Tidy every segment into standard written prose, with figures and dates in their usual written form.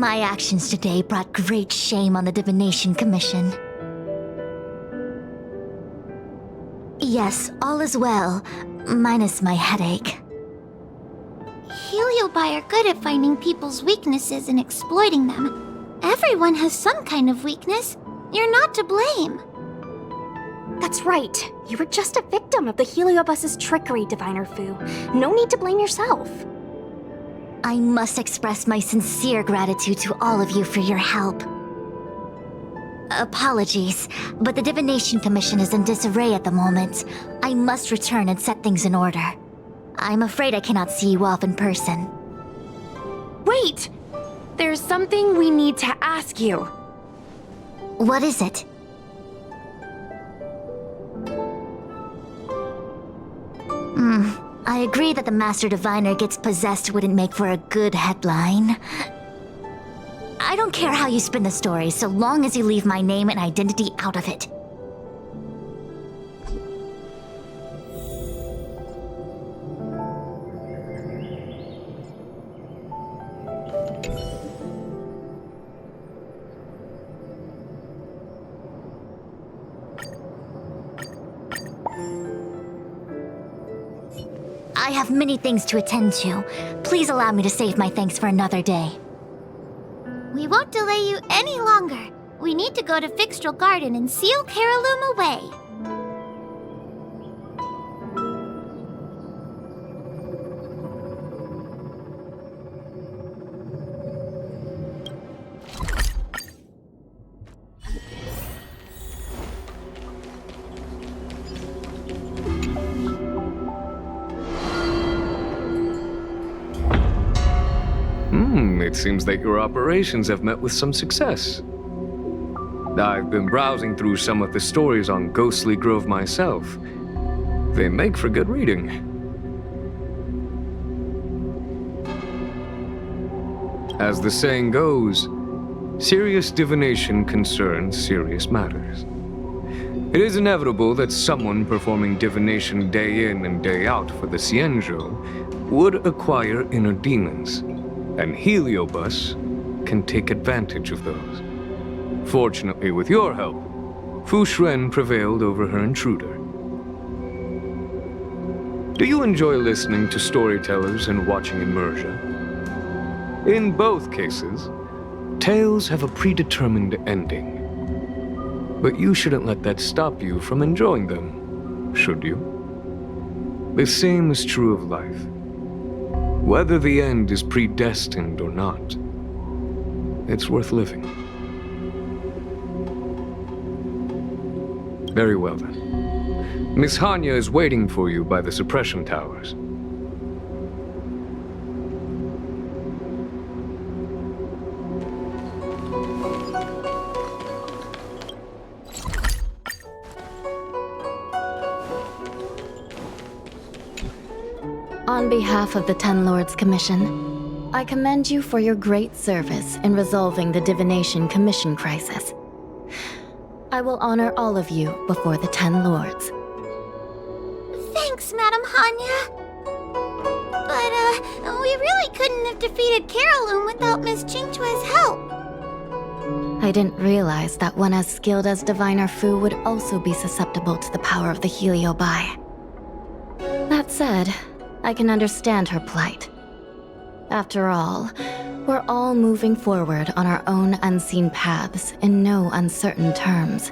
My actions today brought great shame on the Divination Commission. Yes, all is well, minus my headache. Heliobi are good at finding people's weaknesses and exploiting them. Everyone has some kind of weakness. You're not to blame. That's right. You were just a victim of the Heliobus's trickery, Diviner Fu. No need to blame yourself. I must express my sincere gratitude to all of you for your help. Apologies, but the Divination Commission is in disarray at the moment. I must return and set things in order. I'm afraid I cannot see you off in person. Wait! There's something we need to ask you. What is it? I agree that the Master Diviner gets possessed wouldn't make for a good headline. I don't care how you spin the story, so long as you leave my name and identity out of it. I have many things to attend to. Please allow me to save my thanks for another day. We won't delay you any longer. We need to go to Fixtral Garden and seal Caraloom away. It seems that your operations have met with some success. I've been browsing through some of the stories on Ghostly Grove myself. They make for good reading. As the saying goes, serious divination concerns serious matters. It is inevitable that someone performing divination day in and day out for the Xianzhou would acquire inner demons. And Heliobus can take advantage of those. Fortunately, with your help, Fu Shren prevailed over her intruder. Do you enjoy listening to storytellers and watching immersion? In both cases, tales have a predetermined ending. But you shouldn't let that stop you from enjoying them, should you? The same is true of life. Whether the end is predestined or not, it's worth living. Very well then. Miss Hanya is waiting for you by the suppression towers. On behalf of the Ten Lords Commission, I commend you for your great service in resolving the Divination Commission crisis. I will honor all of you before the Ten Lords. Thanks, Madam Hanya. But, we really couldn't have defeated Caraloom without Miss Qingchue's help. I didn't realize that one as skilled as Diviner Fu would also be susceptible to the power of the Heliobi. That said, I can understand her plight. After all, we're all moving forward on our own unseen paths in no uncertain terms.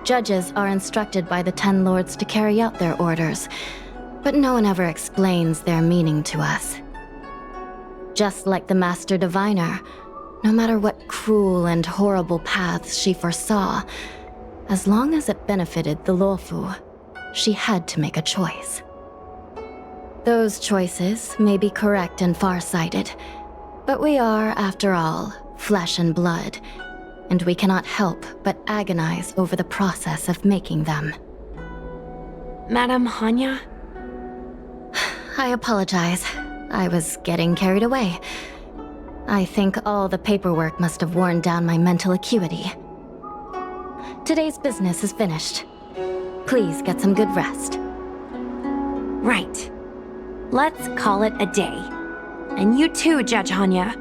Judges are instructed by the Ten Lords to carry out their orders, but no one ever explains their meaning to us. Just like the Master Diviner, no matter what cruel and horrible paths she foresaw, as long as it benefited the Luofu, she had to make a choice. Those choices may be correct and far-sighted, but we are, after all, flesh and blood, and we cannot help but agonize over the process of making them. Madam Hanya? I apologize. I was getting carried away. I think all the paperwork must have worn down my mental acuity. Today's business is finished. Please get some good rest. Right. Let's call it a day. And you too, Judge Hanya.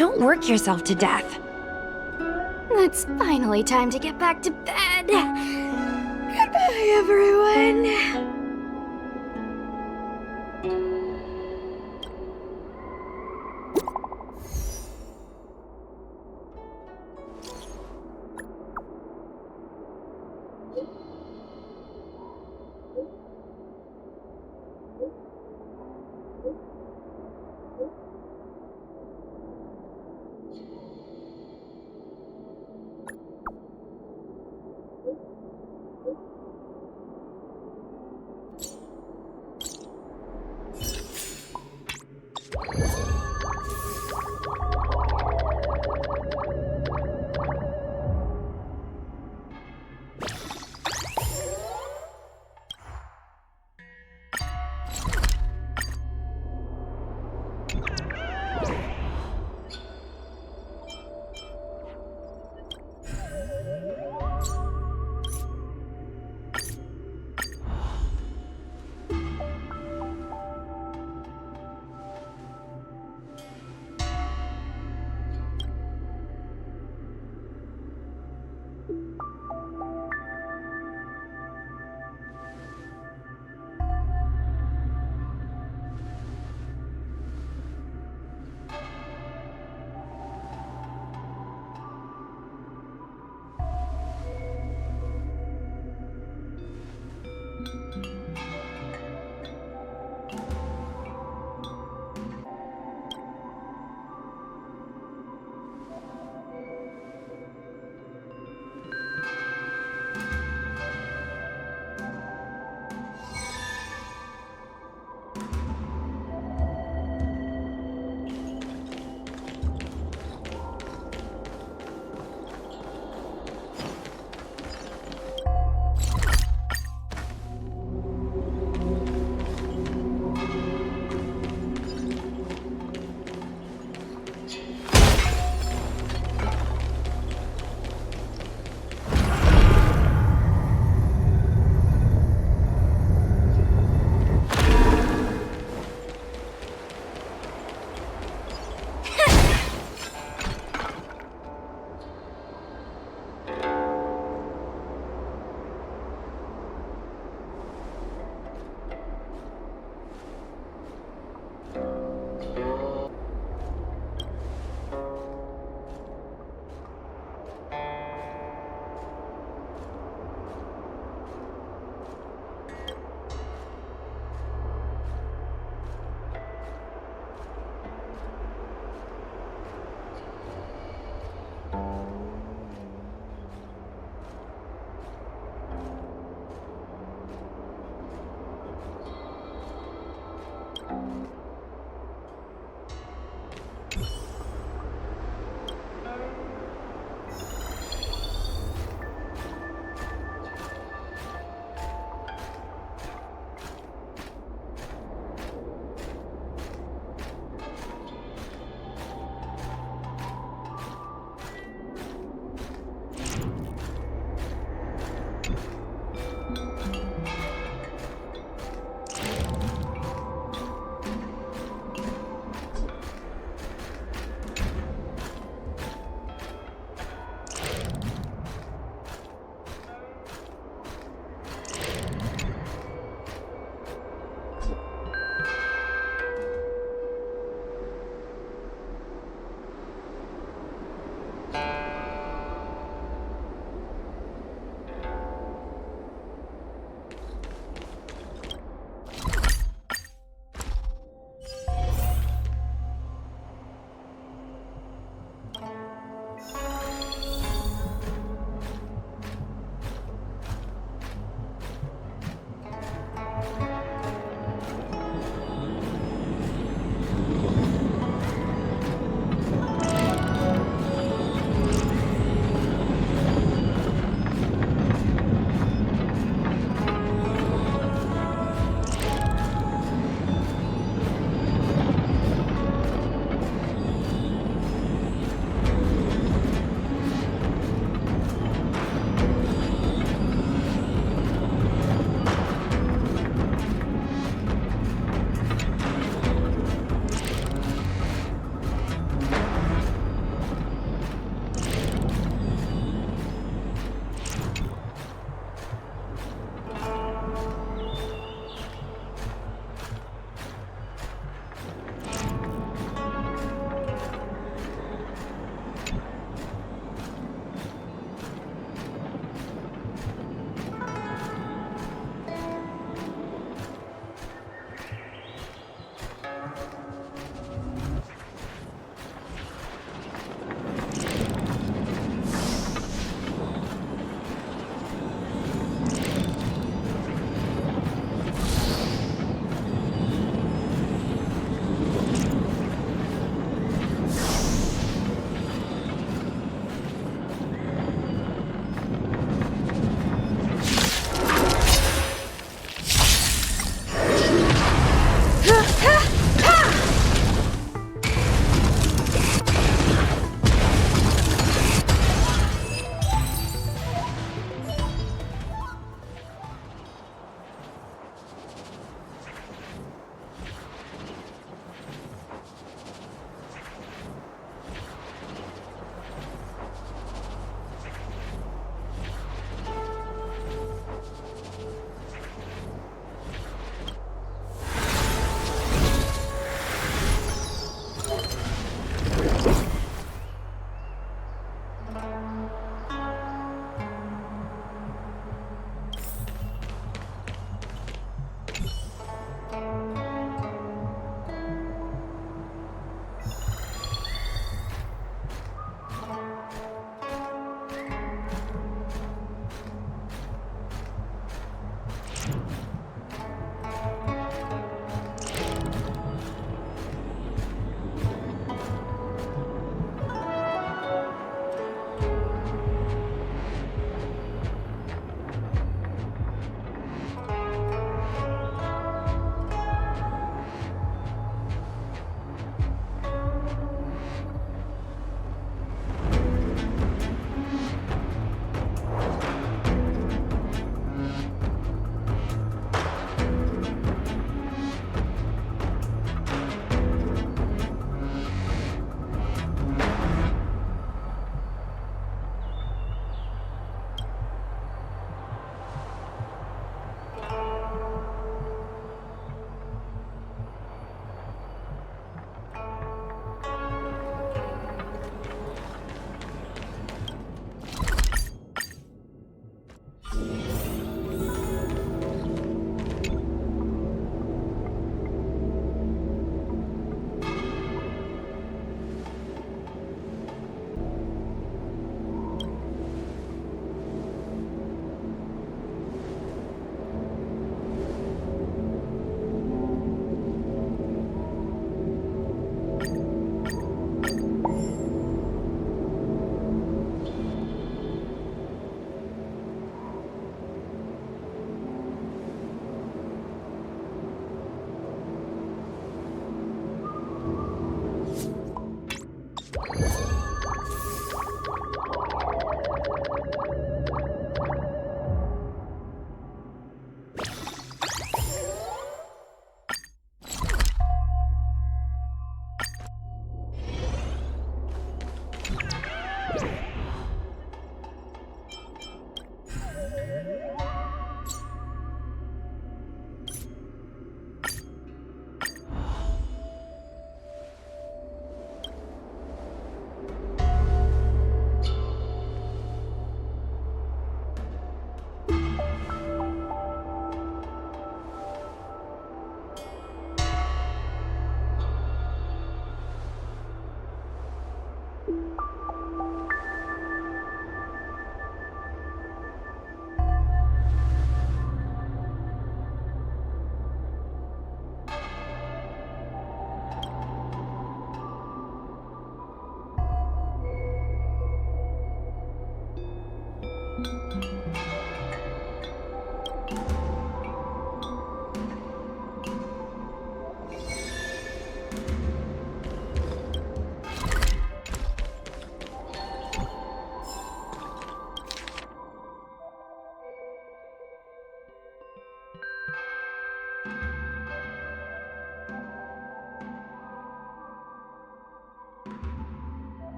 Don't work yourself to death. It's finally time to get back to bed. Goodbye, everyone.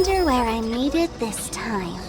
wonder where I'm needed this time.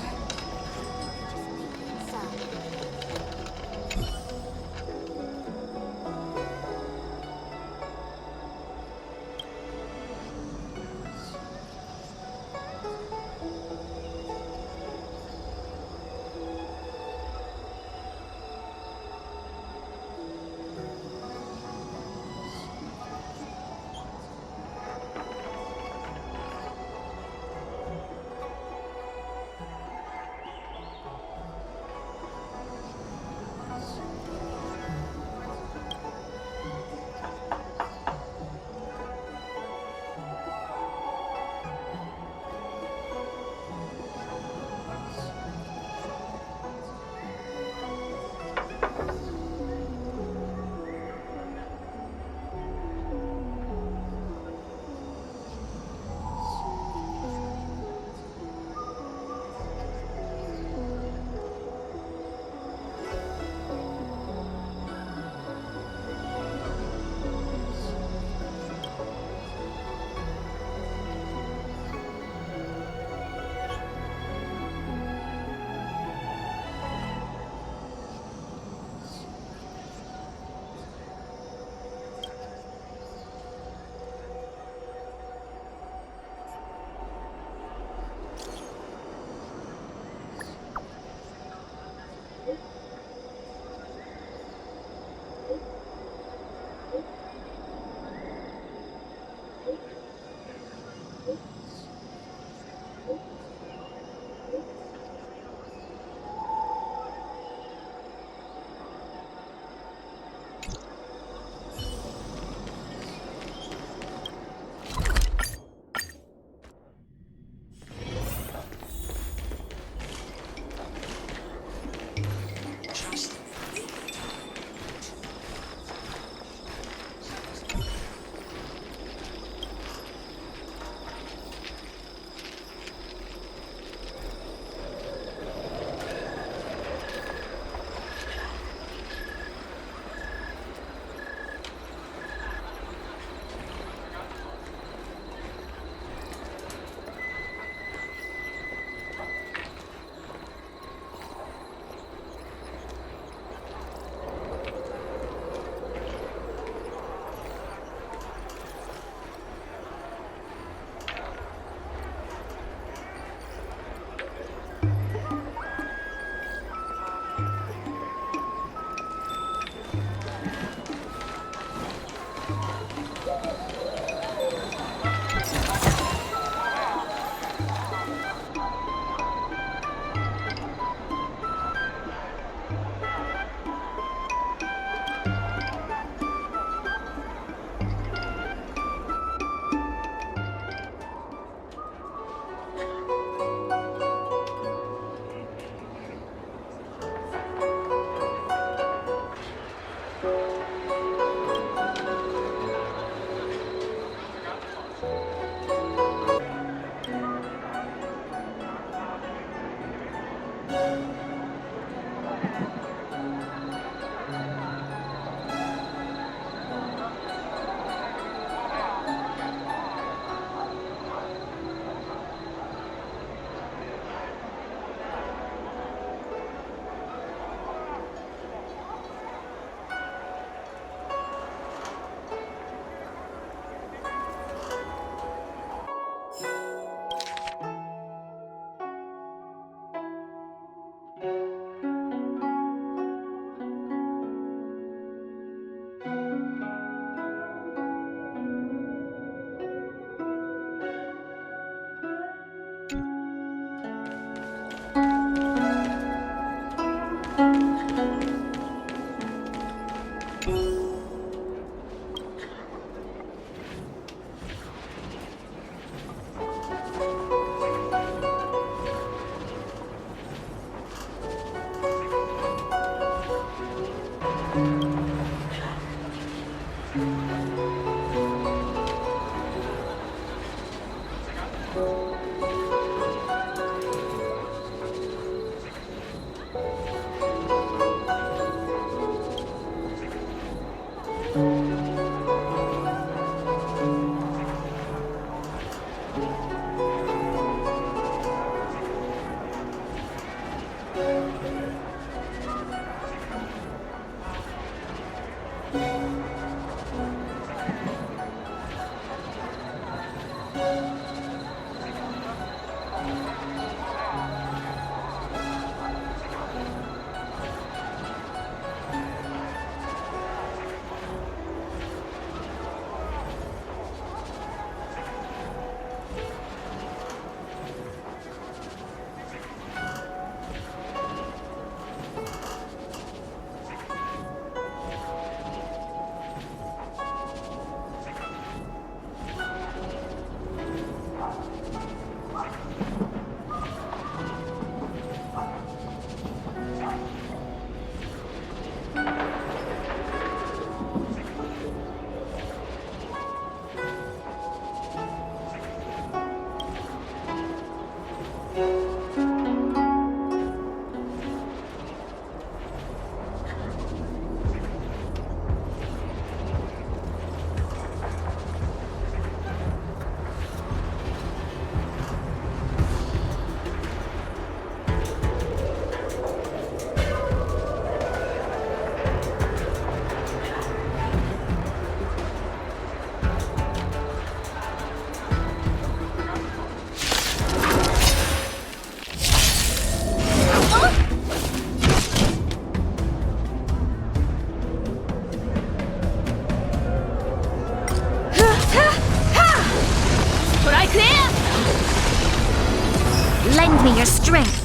Lend me your strength.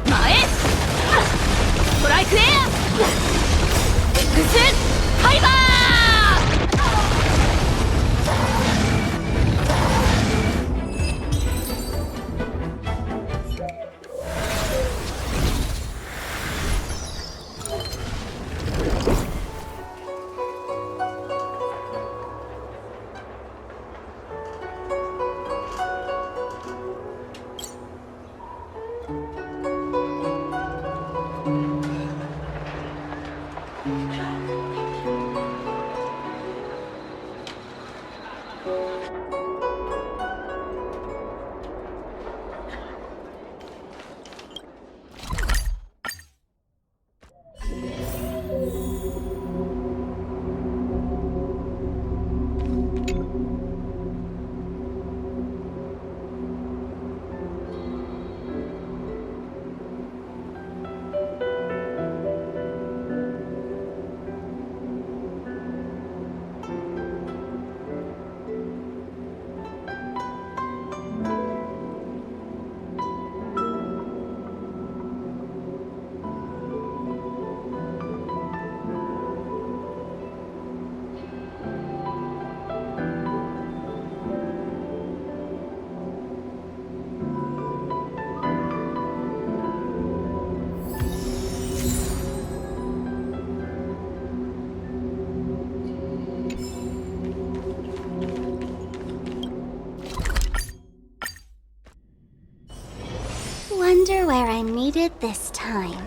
前ストライクエア複数ファイバーWonder where I made it this time.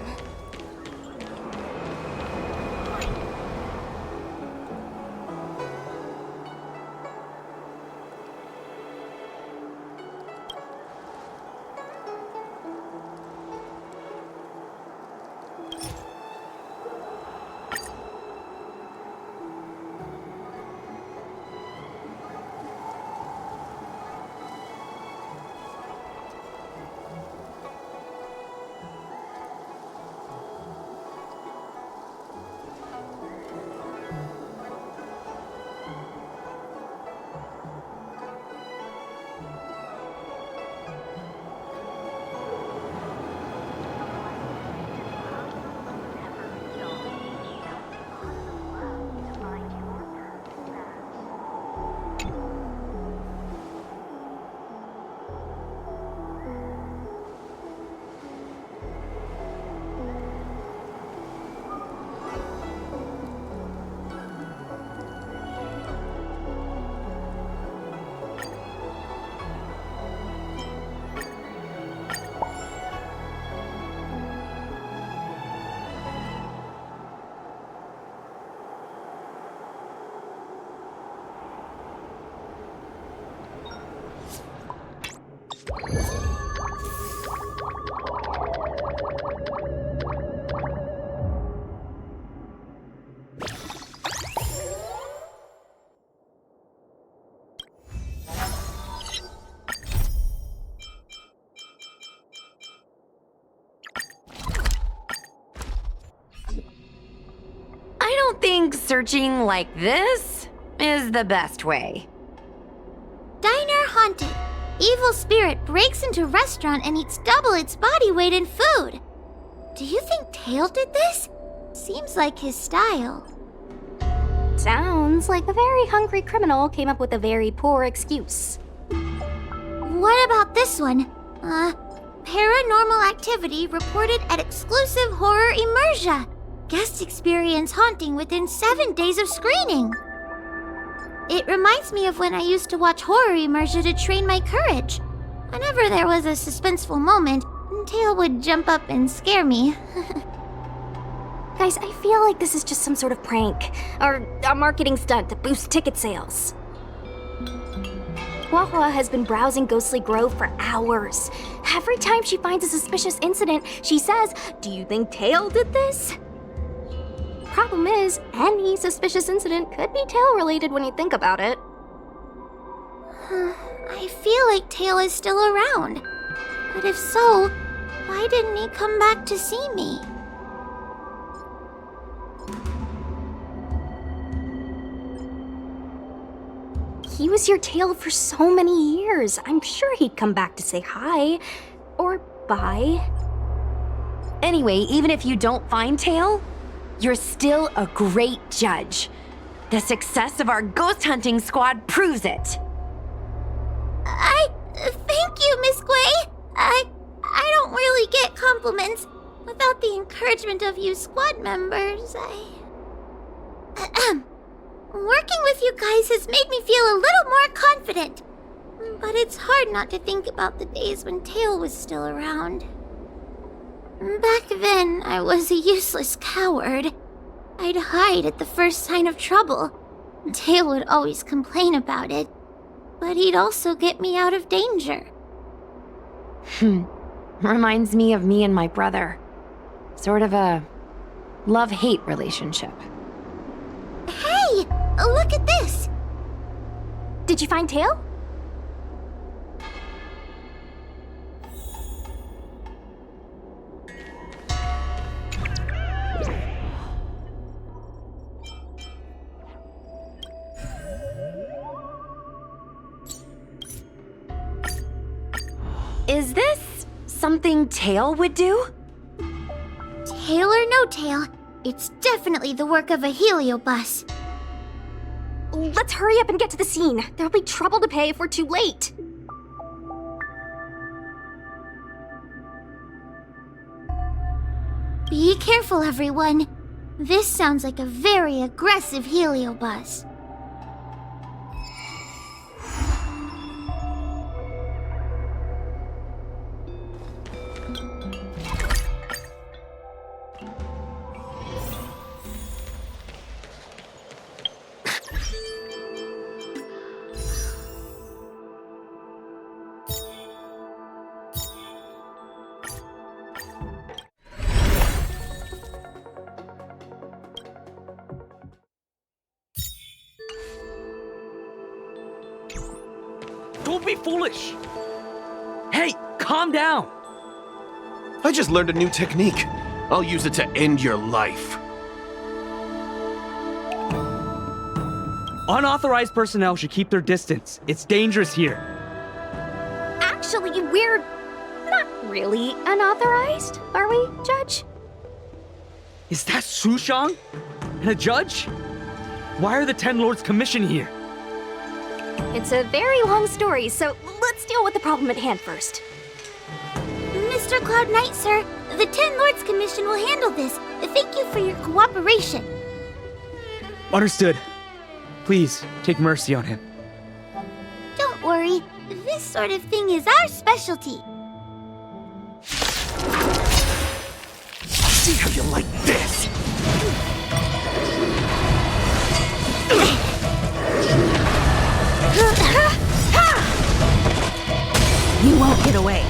I don't think searching like this is the best way. Diner haunted. Evil spirit breaks into restaurant and eats double its body weight in food. Do you think Tail did this? Seems like his style. Sounds like a very hungry criminal came up with a very poor excuse. What about this one? Paranormal activity reported at exclusive horror immersion. Guests experience haunting within 7 days of screening. It reminds me of when I used to watch horror immersion to train my courage. Whenever there was a suspenseful moment, Tail would jump up and scare me. Guys, I feel like this is just some sort of prank, or a marketing stunt to boost ticket sales. Huahua has been browsing Ghostly Grove for hours. Every time she finds a suspicious incident, she says, "Do you think Tail did this?" Problem is, any suspicious incident could be Tail-related when you think about it. I feel like Tail is still around. But if so, why didn't he come back to see me? He was your Tail for so many years. I'm sure he'd come back to say hi. Or Bye. Anyway, even if you don't find Tail, you're still a great judge. The success of our ghost hunting squad proves it. Thank you, Miss Gui. I don't really get compliments. Without the encouragement of you squad members, Working with you guys has made me feel a little more confident. But it's hard not to think about the days when Tail was still around. Back then, I was a useless coward. I'd hide at the first sign of trouble. Tail would always complain about it. But he'd also get me out of danger. Reminds me of me and my brother. Sort of a love-hate relationship. Hey! Look at this! Did you find Tail? Is this something Tail would do? Tail or no tail, it's definitely the work of a heliobus. Let's hurry up and get to the scene. There'll be trouble to pay if we're too late. Be careful, everyone. This sounds like a very aggressive heliobus. Don't be foolish! Hey, calm down! I just learned a new technique. I'll use it to end your life. Unauthorized personnel should keep their distance. It's dangerous here. Actually, we're not really unauthorized, are we, Judge? Is that Sushang? And a judge? Why are the Ten Lords commissioned here? It's a very long story, so let's deal with the problem at hand first. Mr. Cloud Knight, sir, the Ten Lords Commission will handle this. Thank you for your cooperation. Understood. Please, take mercy on him. Don't worry, this sort of thing is our specialty. See how you like this? You won't get away.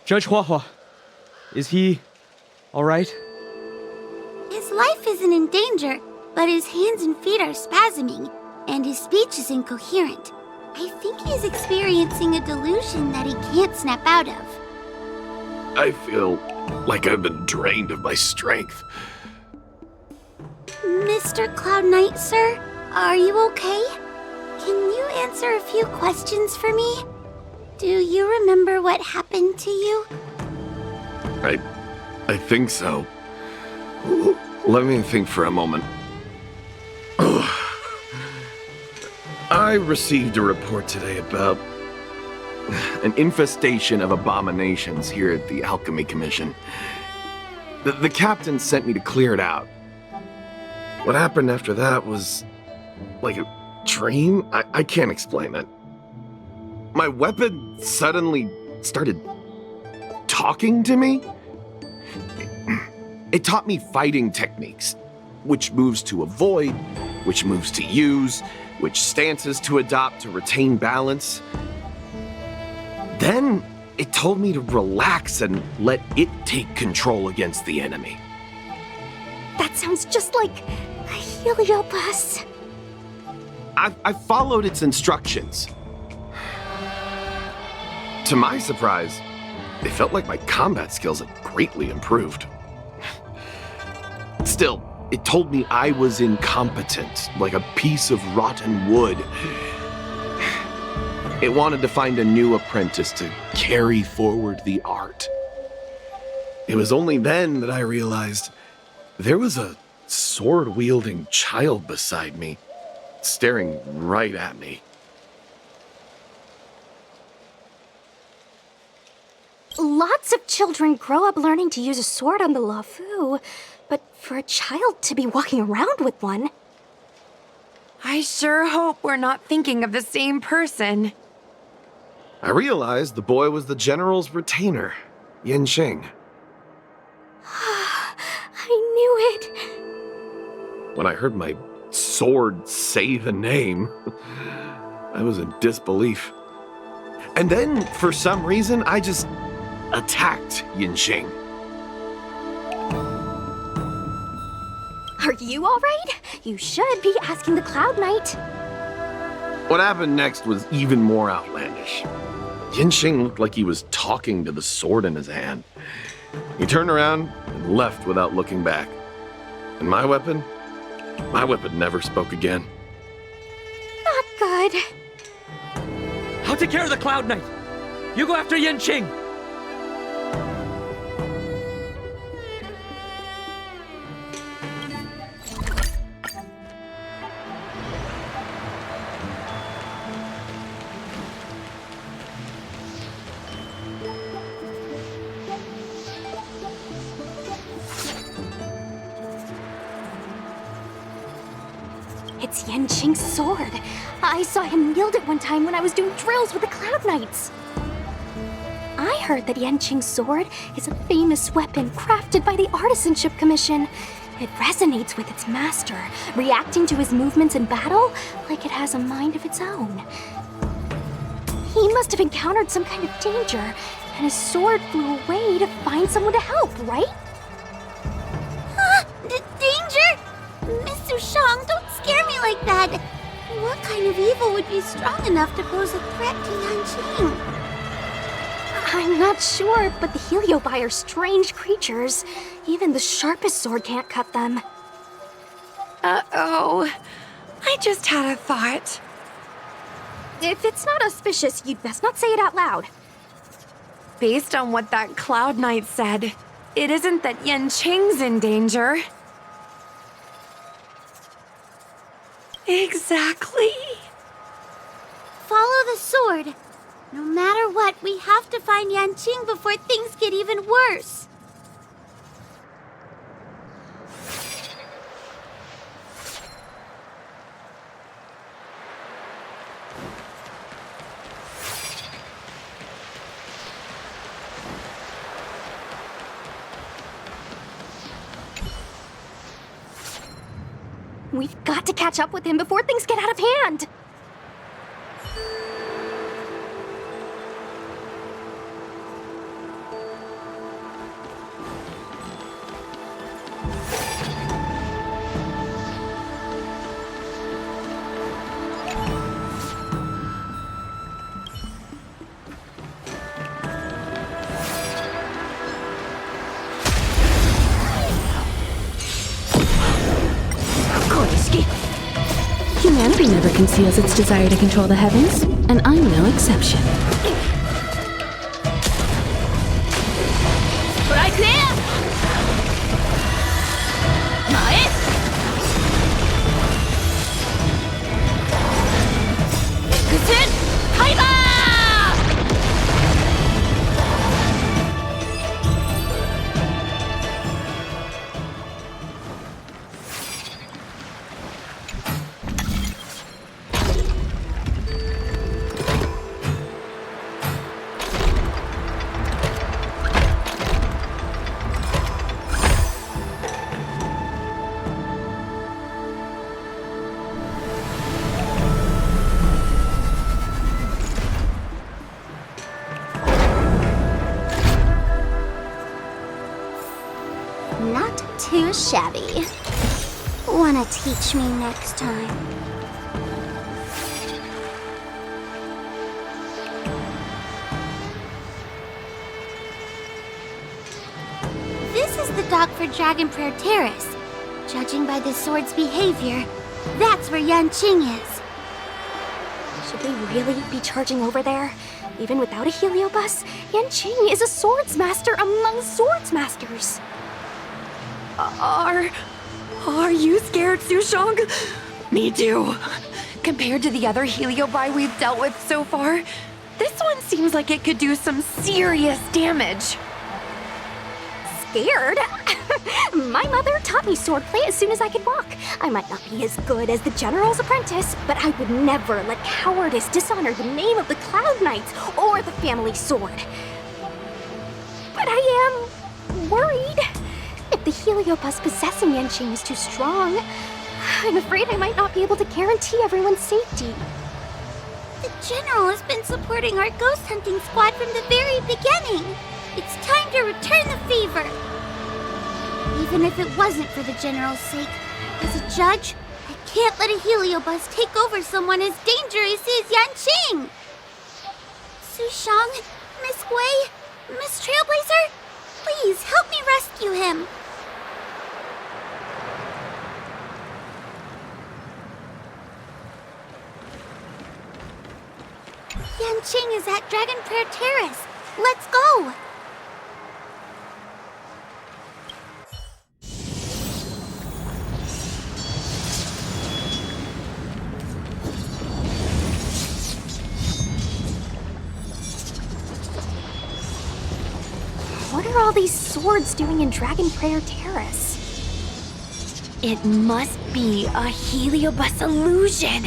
Judge Huahua, is he all right? His life isn't in danger, but his hands and feet are spasming, and his speech is incoherent. I think he's experiencing a delusion that he can't snap out of. I feel like I've been drained of my strength. Mr. Cloud Knight, sir, are you okay? Can you answer a few questions for me? Do you remember what happened to you? I think so. Let me think for a moment. I received a report today about an infestation of abominations here at the Alchemy Commission. The captain sent me to clear it out. What happened after that was like a dream? I can't explain it. My weapon suddenly started talking to me. It taught me fighting techniques, which moves to avoid, which moves to use, which stances to adopt to retain balance. Then it told me to relax and let it take control against the enemy. That sounds just like a heliobus. I followed its instructions. To my surprise, it felt like my combat skills had greatly improved. Still, It told me I was incompetent, like a piece of rotten wood. It wanted to find a new apprentice to carry forward the art. It was only then that I realized there was a sword-wielding child beside me, staring right at me. Lots of children grow up learning to use a sword on the Lafu, but for a child to be walking around with one... I sure hope we're not thinking of the same person. I realized the boy was the general's retainer, Yanqing. I knew it. When I heard my sword say the name, I was in disbelief. And then, for some reason, I just attacked Yanqing. Are you all right? You should be asking the Cloud Knight. What happened next was even more outlandish. Yanqing looked like he was talking to the sword in his hand. He turned around and left without looking back. And my weapon never spoke again. Not good. I'll take care of the Cloud Knight. You go after Yanqing. It's Yanqing's sword. I saw him wield it one time when I was doing drills with the Cloud Knights. I heard that Yanqing's sword is a famous weapon crafted by the Artisanship Commission. It resonates with its master, reacting to his movements in battle like it has a mind of its own. He must have encountered some kind of danger, and his sword flew away to find someone to help, right? Danger? Miss Sushang, don't scare me like that. What kind of evil would be strong enough to pose a threat to Yanqing? I'm not sure, but the Heliobi are strange creatures. Even the sharpest sword can't cut them. Uh-oh. I just had a thought. If it's not auspicious, you'd best not say it out loud. Based on what that Cloud Knight said, it isn't that Yanqing's in danger. Exactly. Follow the sword. No matter what, we have to find Yanqing before things get even worse. We've got to catch up with him before things get out of hand. Humanity never conceals its desire to control the heavens, and I'm no exception. Strike there! Mae! Ikusen! Kaiba! Not too shabby. Wanna teach me next time? This is the dock for Dragon Prayer Terrace. Judging by the sword's behavior, that's where Yanqing is. Should we really be charging over there? Even without a heliobus, Yanqing is a swords master among swords masters. Are you scared, Sushong? Me too. Compared to the other heliobi we've dealt with so far, this one seems like it could do some serious damage. Scared? My mother taught me swordplay as soon as I could walk. I might not be as good as the general's apprentice, but I would never let cowardice dishonor the name of the Cloud Knights or the family sword. But I am worried. If the heliobus possessing Yanqing is too strong, I'm afraid I might not be able to guarantee everyone's safety. The general has been supporting our ghost hunting squad from the very beginning. It's time to return the favor. Even if it wasn't for the general's sake, as a judge, I can't let a heliobus take over someone as dangerous as Yanqing. Sushong, Miss Gui, Miss Trailblazer, please help me rescue him. Yanqing is at Dragon Prayer Terrace. Let's go! What are all these swords doing in Dragon Prayer Terrace? It must be a heliobus illusion.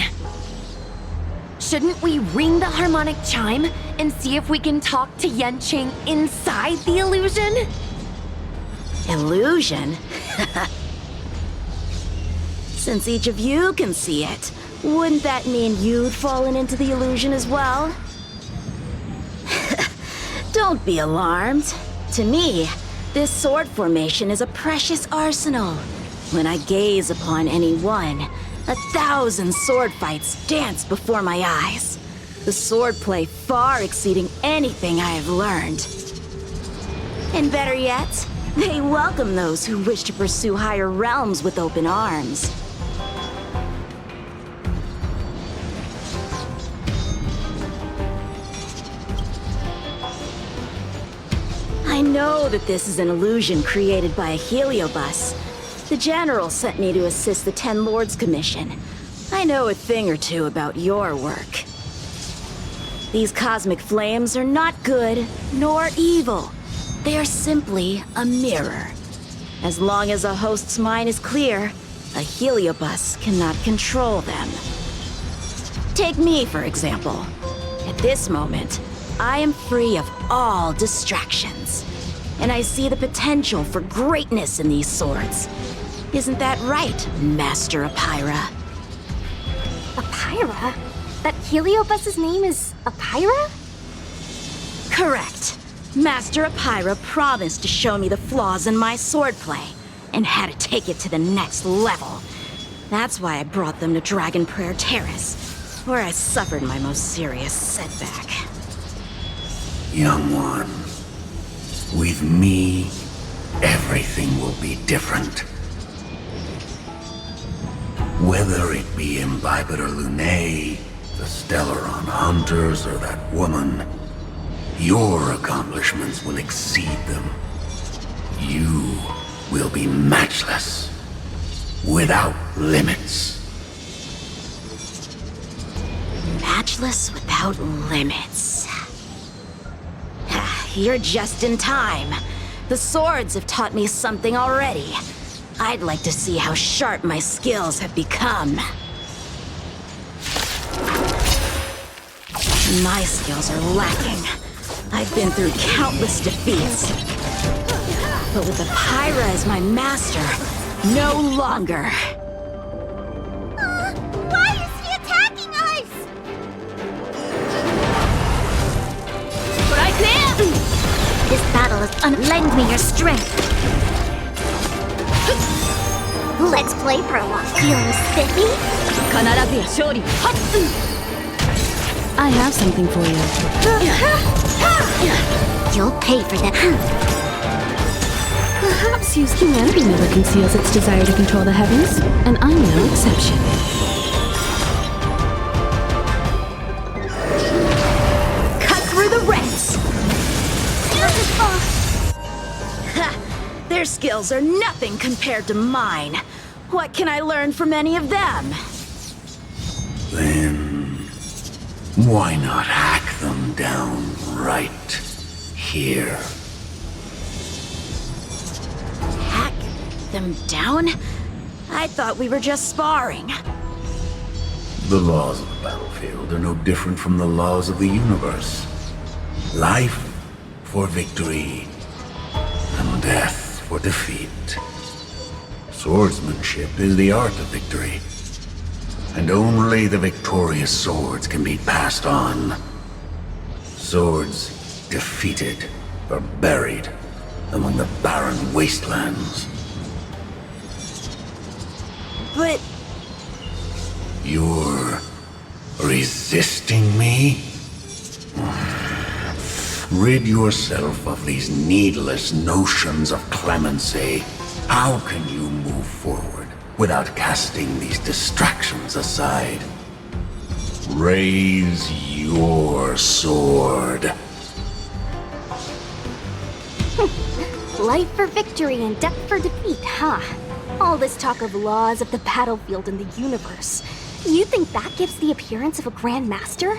Shouldn't we ring the harmonic chime and see if we can talk to Yanqing inside the illusion? Illusion? Since each of you can see it, wouldn't that mean you'd fallen into the illusion as well? Don't be alarmed. To me, this sword formation is a precious arsenal. When I gaze upon any one, 1,000 sword fights dance before my eyes. The swordplay far exceeding anything I have learned. And better yet, they welcome those who wish to pursue higher realms with open arms. I know that this is an illusion created by a heliobus. The General sent me to assist the Ten Lords Commission. I know a thing or two about your work. These cosmic flames are not good nor evil. They are simply a mirror. As long as a host's mind is clear, a heliobus cannot control them. Take me, for example. At this moment, I am free of all distractions. And I see the potential for greatness in these swords. Isn't that right, Master Apira? Apira? That heliobus's name is Apira? Correct. Master Apira promised to show me the flaws in my swordplay, and had to take it to the next level. That's why I brought them to Dragon Prayer Terrace, where I suffered my most serious setback. Young one, with me, everything will be different. Whether it be Imbibitor Lunae, the Stellaron Hunters, or that woman, your accomplishments will exceed them. You will be matchless, without limits. Matchless without limits. You're just in time. The swords have taught me something already. I'd like to see how sharp my skills have become. My skills are lacking. I've been through countless defeats. But with Apira as my master, no longer. Why is he attacking us? This battle is lend me your strength. Let's play for a while. Feeling spiffy? I have something for you. You'll pay for that. Perhaps humanity never conceals its desire to control the heavens, and I'm no exception. Cut through the ranks! Beautiful! Ha! Their skills are nothing compared to mine. What can I learn from any of them? Then why not hack them down right here? Hack them down? I thought we were just sparring. The laws of the battlefield are no different from the laws of the universe. Life for victory, and death for defeat. Swordsmanship is the art of victory, and only the victorious swords can be passed on. Swords defeated are buried among the barren wastelands. But You're resisting me? Rid yourself of these needless notions of clemency. How can you move forward without casting these distractions aside? Raise your sword. Life for victory and death for defeat, huh? All this talk of laws of the battlefield and the universe. You think that gives the appearance of a Grand Master?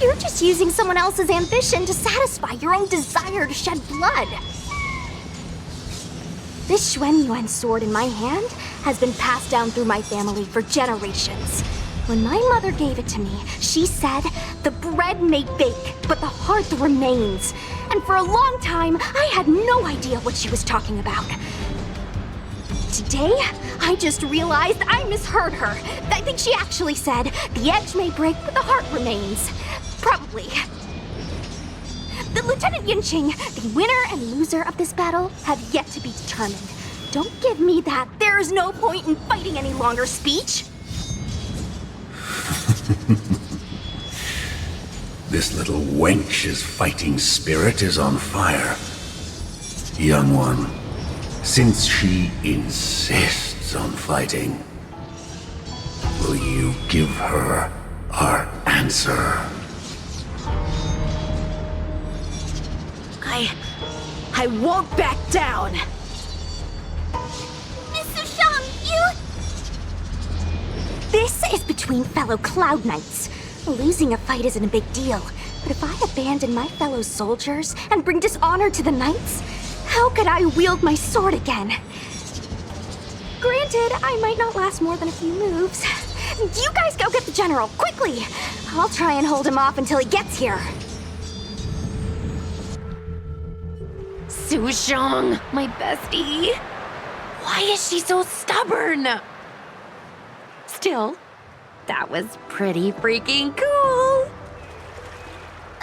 You're just using someone else's ambition to satisfy your own desire to shed blood. This Xuan Yuan sword in my hand has been passed down through my family for generations. When my mother gave it to me, she said, "The bread may bake, but the heart remains." And for a long time, I had no idea what she was talking about. Today, I just realized I misheard her. I think she actually said, "The edge may break, but the heart remains." Probably. The Lieutenant Yinqing, the winner and loser of this battle, have yet to be determined. Don't give me that "there's no point in fighting any longer" speech. This little wench's fighting spirit is on fire. Young one, since she insists on fighting, will you give her our answer? I won't back down. Miss Sushang, you... This is between fellow Cloud Knights. Losing a fight isn't a big deal, but if I abandon my fellow soldiers and bring dishonor to the Knights, how could I wield my sword again? Granted, I might not last more than a few moves. You guys go get the General, quickly! I'll try and hold him off until he gets here. Sushang, my bestie. Why is she so stubborn? Still, that was pretty freaking cool.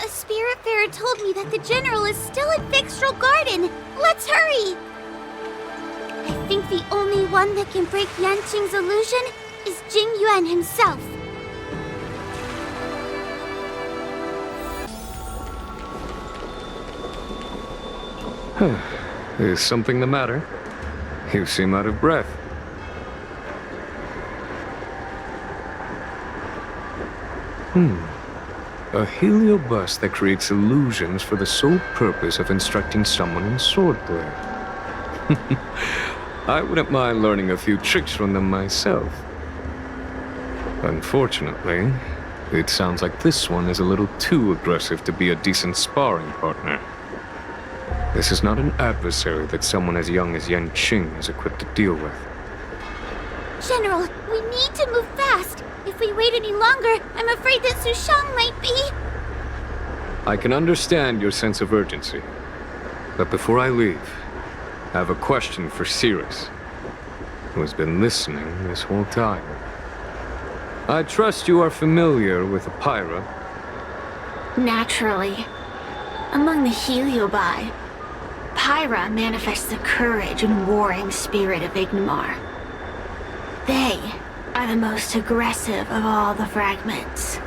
A spirit fairer told me that the General is still in Vixtral Garden. Let's hurry! I think the only one that can break Yanqing's illusion is Jing Yuan himself. Is something the matter? You seem out of breath. A heliobus that creates illusions for the sole purpose of instructing someone in swordplay. I wouldn't mind learning a few tricks from them myself. Unfortunately, it sounds like this one is a little too aggressive to be a decent sparring partner. This is not an adversary that someone as young as Yanqing is equipped to deal with. General, we need to move fast. If we wait any longer, I'm afraid that Sushang might be... I can understand your sense of urgency. But before I leave, I have a question for Cirrus, who has been listening this whole time. I trust you are familiar with Apira. Naturally. Among the Heliobi, Pyra manifests the courage and warring spirit of Ignomar. They are the most aggressive of all the fragments.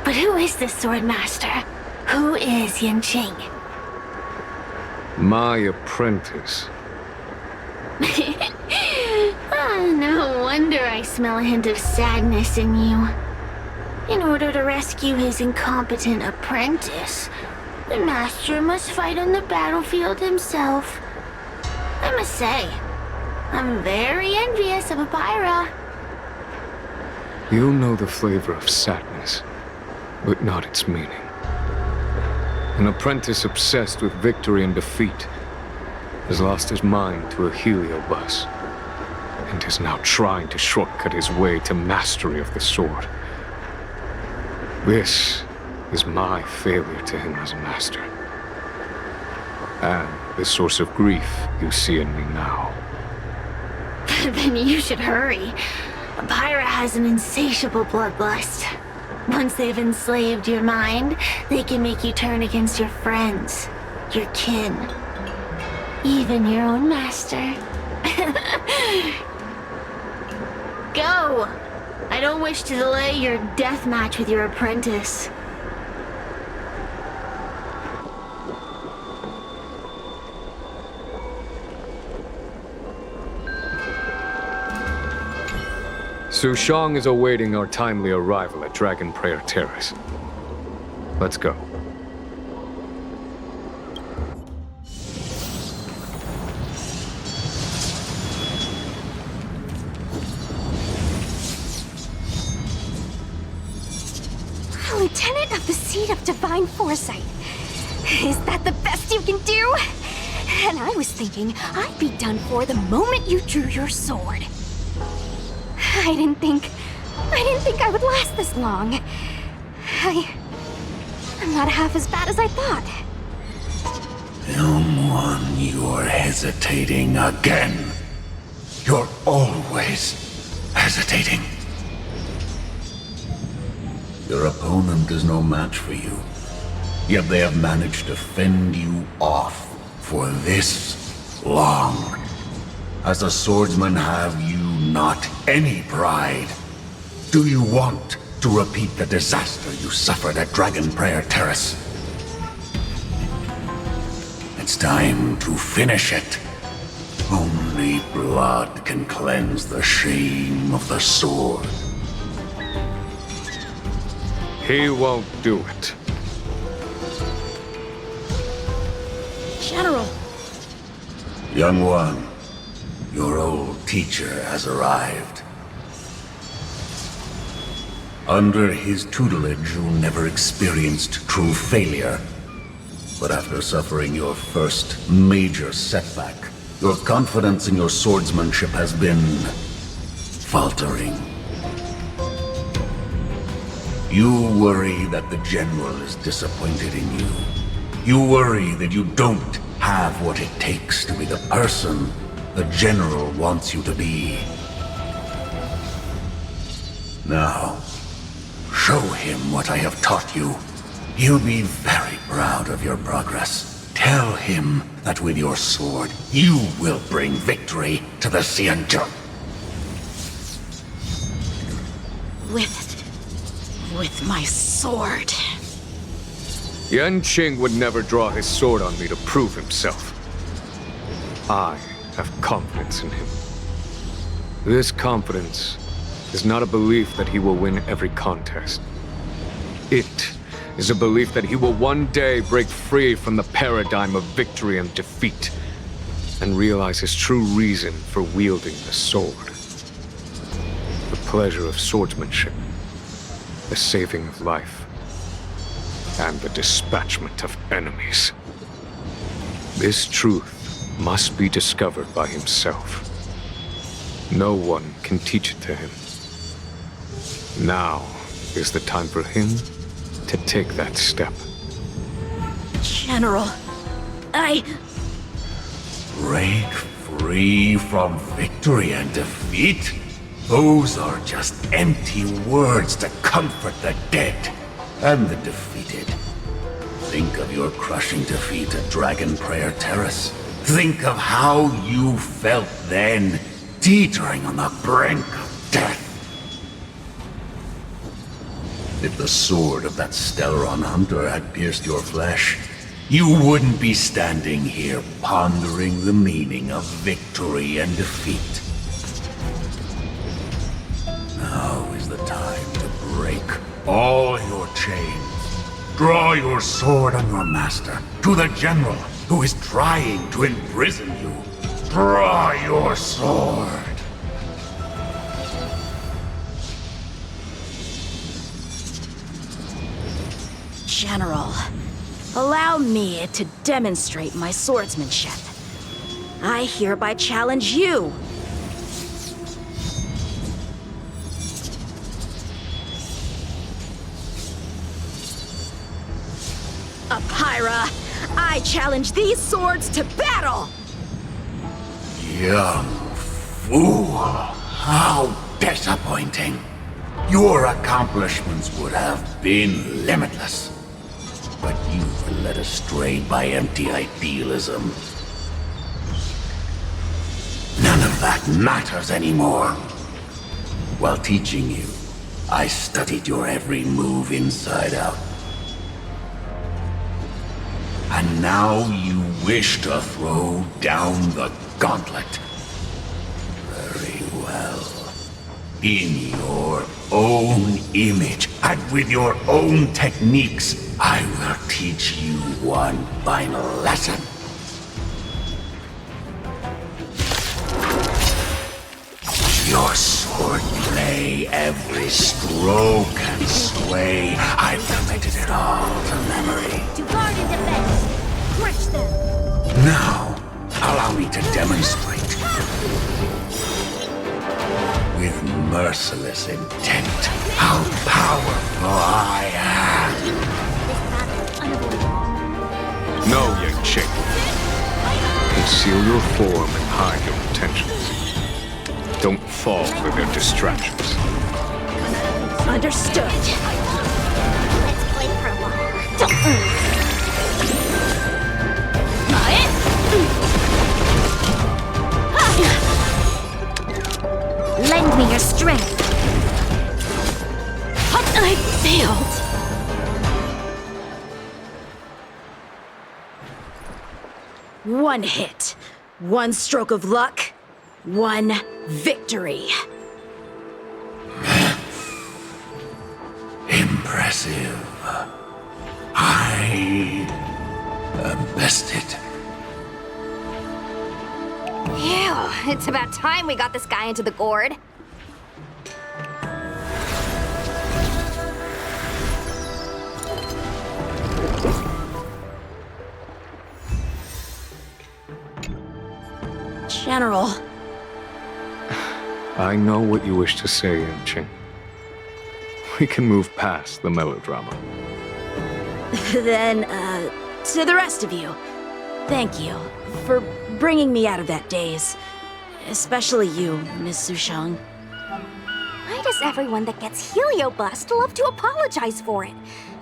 But who is this Swordmaster? Who is Yanqing? My apprentice. No wonder I smell a hint of sadness in you. In order to rescue his incompetent apprentice, the master must fight on the battlefield himself. I must say, I'm very envious of Apira. You know the flavor of sadness, but not its meaning. An apprentice obsessed with victory and defeat has lost his mind to a heliobus, and is now trying to shortcut his way to mastery of the sword. This is my failure to him as a master, and the source of grief you see in me now. Then you should hurry. Apira has an insatiable bloodlust. Once they've enslaved your mind, they can make you turn against your friends, your kin, even your own master. Go! I don't wish to delay your death match with your apprentice. Sushang is awaiting our timely arrival at Dragon Prayer Terrace. Let's go. Lieutenant of the Seat of Divine Foresight. Is that the best you can do? And I was thinking I'd be done for the moment you drew your sword. I didn't think I would last this long. I'm not half as bad as I thought. Young one, you're hesitating again. You're always hesitating. Your opponent is no match for you, yet they have managed to fend you off for this long. As a swordsman, have you not any pride? Do you want to repeat the disaster you suffered at Dragon Prayer Terrace? It's time to finish it. Only blood can cleanse the shame of the sword. He won't do it. General! Young one, your old teacher has arrived. Under his tutelage, you never experienced true failure. But after suffering your first major setback, your confidence in your swordsmanship has been faltering. You worry that the General is disappointed in you. You worry that you don't have what it takes to be the person the General wants you to be. Now, show him what I have taught you. He'll be very proud of your progress. Tell him that with your sword, you will bring victory to the Xianzhou. With my sword. Yanqing would never draw his sword on me to prove himself. I have confidence in him. This confidence is not a belief that he will win every contest. It is a belief that he will one day break free from the paradigm of victory and defeat, and realize his true reason for wielding the sword. The pleasure of swordsmanship, the saving of life, and the dispatchment of enemies. This truth must be discovered by himself. No one can teach it to him. Now is the time for him to take that step. General, Break free from victory and defeat? Those are just empty words to comfort the dead and the defeated. Think of your crushing defeat at Dragon Prayer Terrace. Think of how you felt then, teetering on the brink of death. If the sword of that Stellaron hunter had pierced your flesh, you wouldn't be standing here pondering the meaning of victory and defeat. Now is the time to break all your chains. Draw your sword on your master, to the general who is trying to imprison you. Draw your sword. General, allow me to demonstrate my swordsmanship. I hereby challenge you. Apyra, I challenge these swords to battle! Young fool. How disappointing. Your accomplishments would have been limitless. But you were led astray by empty idealism. None of that matters anymore. While teaching you, I studied your every move inside out. And now you wish to throw down the gauntlet. Very well. In your own image, and with your own techniques, I will teach you one final lesson. Your swordplay, every stroke and sway, I've committed it all to memory. To guard and defend. Crush them. Now, allow me to demonstrate. With merciless intent, how powerful I am. No, Yen Ching. Conceal your form and hide your intentions. Don't fall for their distractions. Understood. Let's play for a while. Lend me your strength. I failed. One hit, one stroke of luck, one victory. Impressive. I am bested. Ew, it's about time we got this guy into the gourd. General. I know what you wish to say, Yen Ching. We can move past the melodrama. Then, to the rest of you, thank you for bringing me out of that daze. Especially you, Miss Sushang. Why does everyone that gets heliobust love to apologize for it?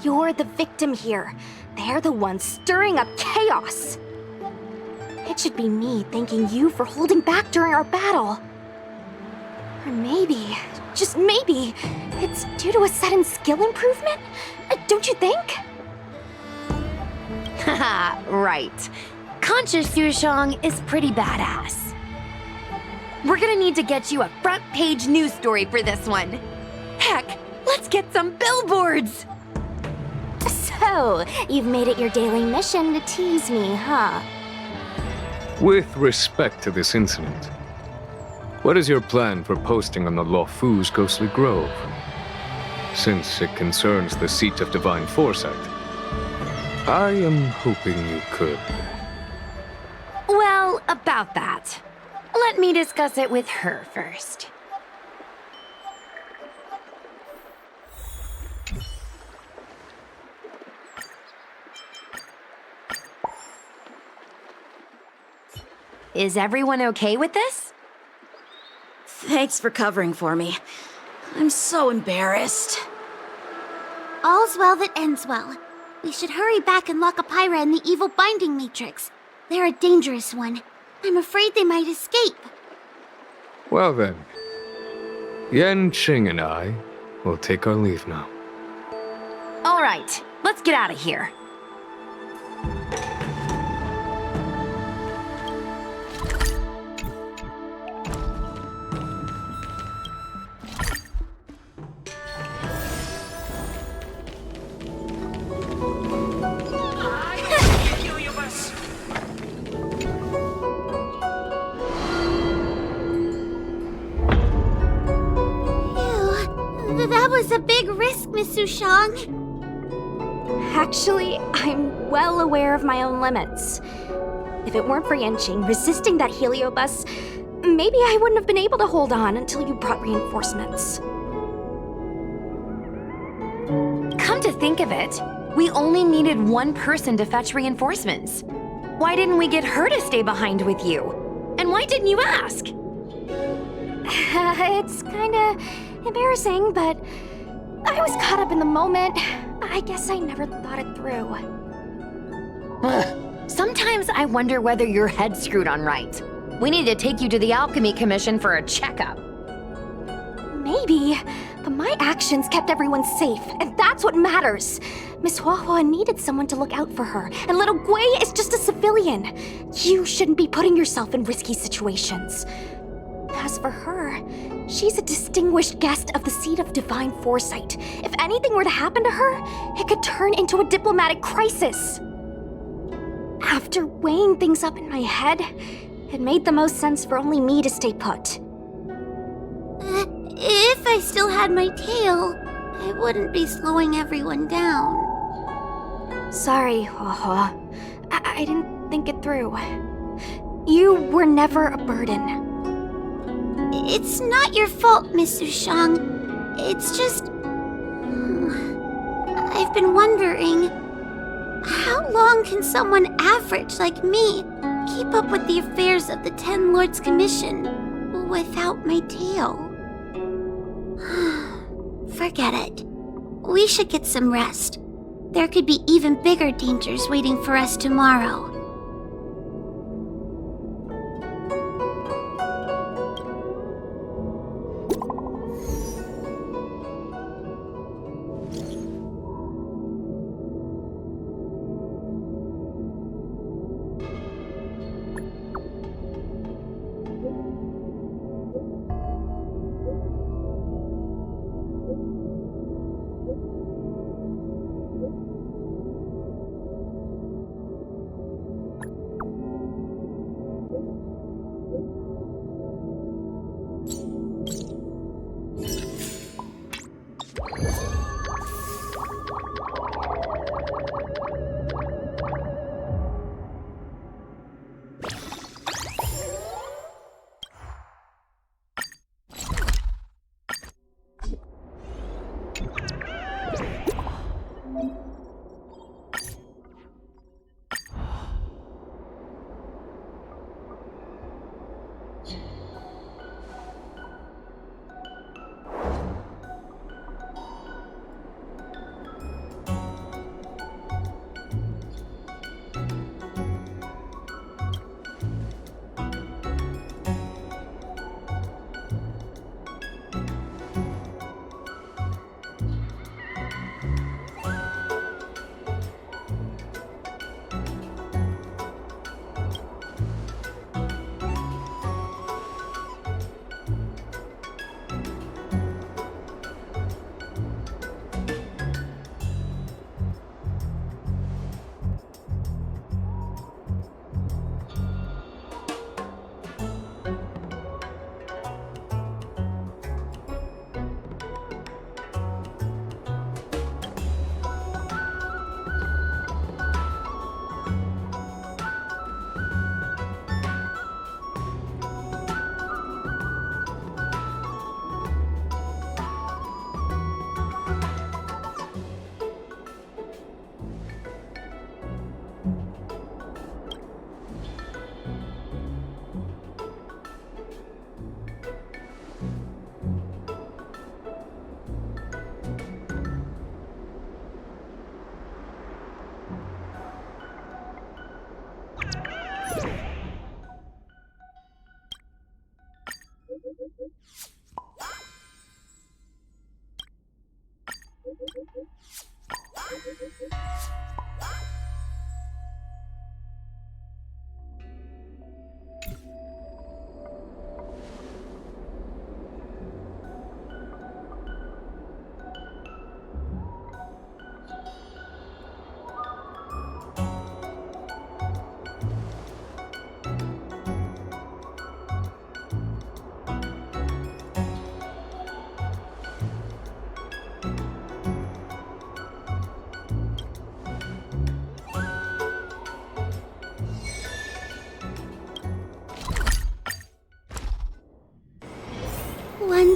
You're the victim here. They're the ones stirring up chaos. It should be me thanking you for holding back during our battle. Or maybe, just maybe, it's due to a sudden skill improvement? Don't you think? Haha, right. Conscious Sushang is pretty badass. We're gonna need to get you a front-page news story for this one. Heck, let's get some billboards! So, you've made it your daily mission to tease me, huh? With respect to this incident, what is your plan for posting on the Lofu's Ghostly Grove? Since it concerns the seat of divine foresight, I am hoping you could. Well, about that. Let me discuss it with her first. Is everyone okay with this? Thanks for covering for me. I'm so embarrassed. All's well that ends well. We should hurry back and lock Apyra in the evil binding matrix. They're a dangerous one. I'm afraid they might escape. Well then, Yen Ching and I will take our leave now. All right, let's get out of here. Sushang? Actually, I'm well aware of my own limits. If it weren't for Yanqing resisting that heliobus, maybe I wouldn't have been able to hold on until you brought reinforcements. Come to think of it, we only needed one person to fetch reinforcements. Why didn't we get her to stay behind with you? And why didn't you ask? It's kinda embarrassing, but I was caught up in the moment. I guess I never thought it through. Sometimes I wonder whether your head's screwed on right. We need to take you to the Alchemy Commission for a checkup. Maybe, but my actions kept everyone safe, and that's what matters. Miss Huahua needed someone to look out for her, and little Gui is just a civilian. You shouldn't be putting yourself in risky situations. As for her, she's a distinguished guest of the seat of divine foresight. If anything were to happen to her, it could turn into a diplomatic crisis. After weighing things up in my head, it made the most sense for only me to stay put. If I still had my tail, I wouldn't be slowing everyone down. Sorry, Huahua. I didn't think it through. You were never a burden. It's not your fault, Miss Sushang. It's just... I've been wondering... How long can someone average like me keep up with the affairs of the Ten Lords Commission without my tail? Forget it. We should get some rest. There could be even bigger dangers waiting for us tomorrow.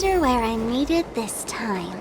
Wonder where I meet it this time.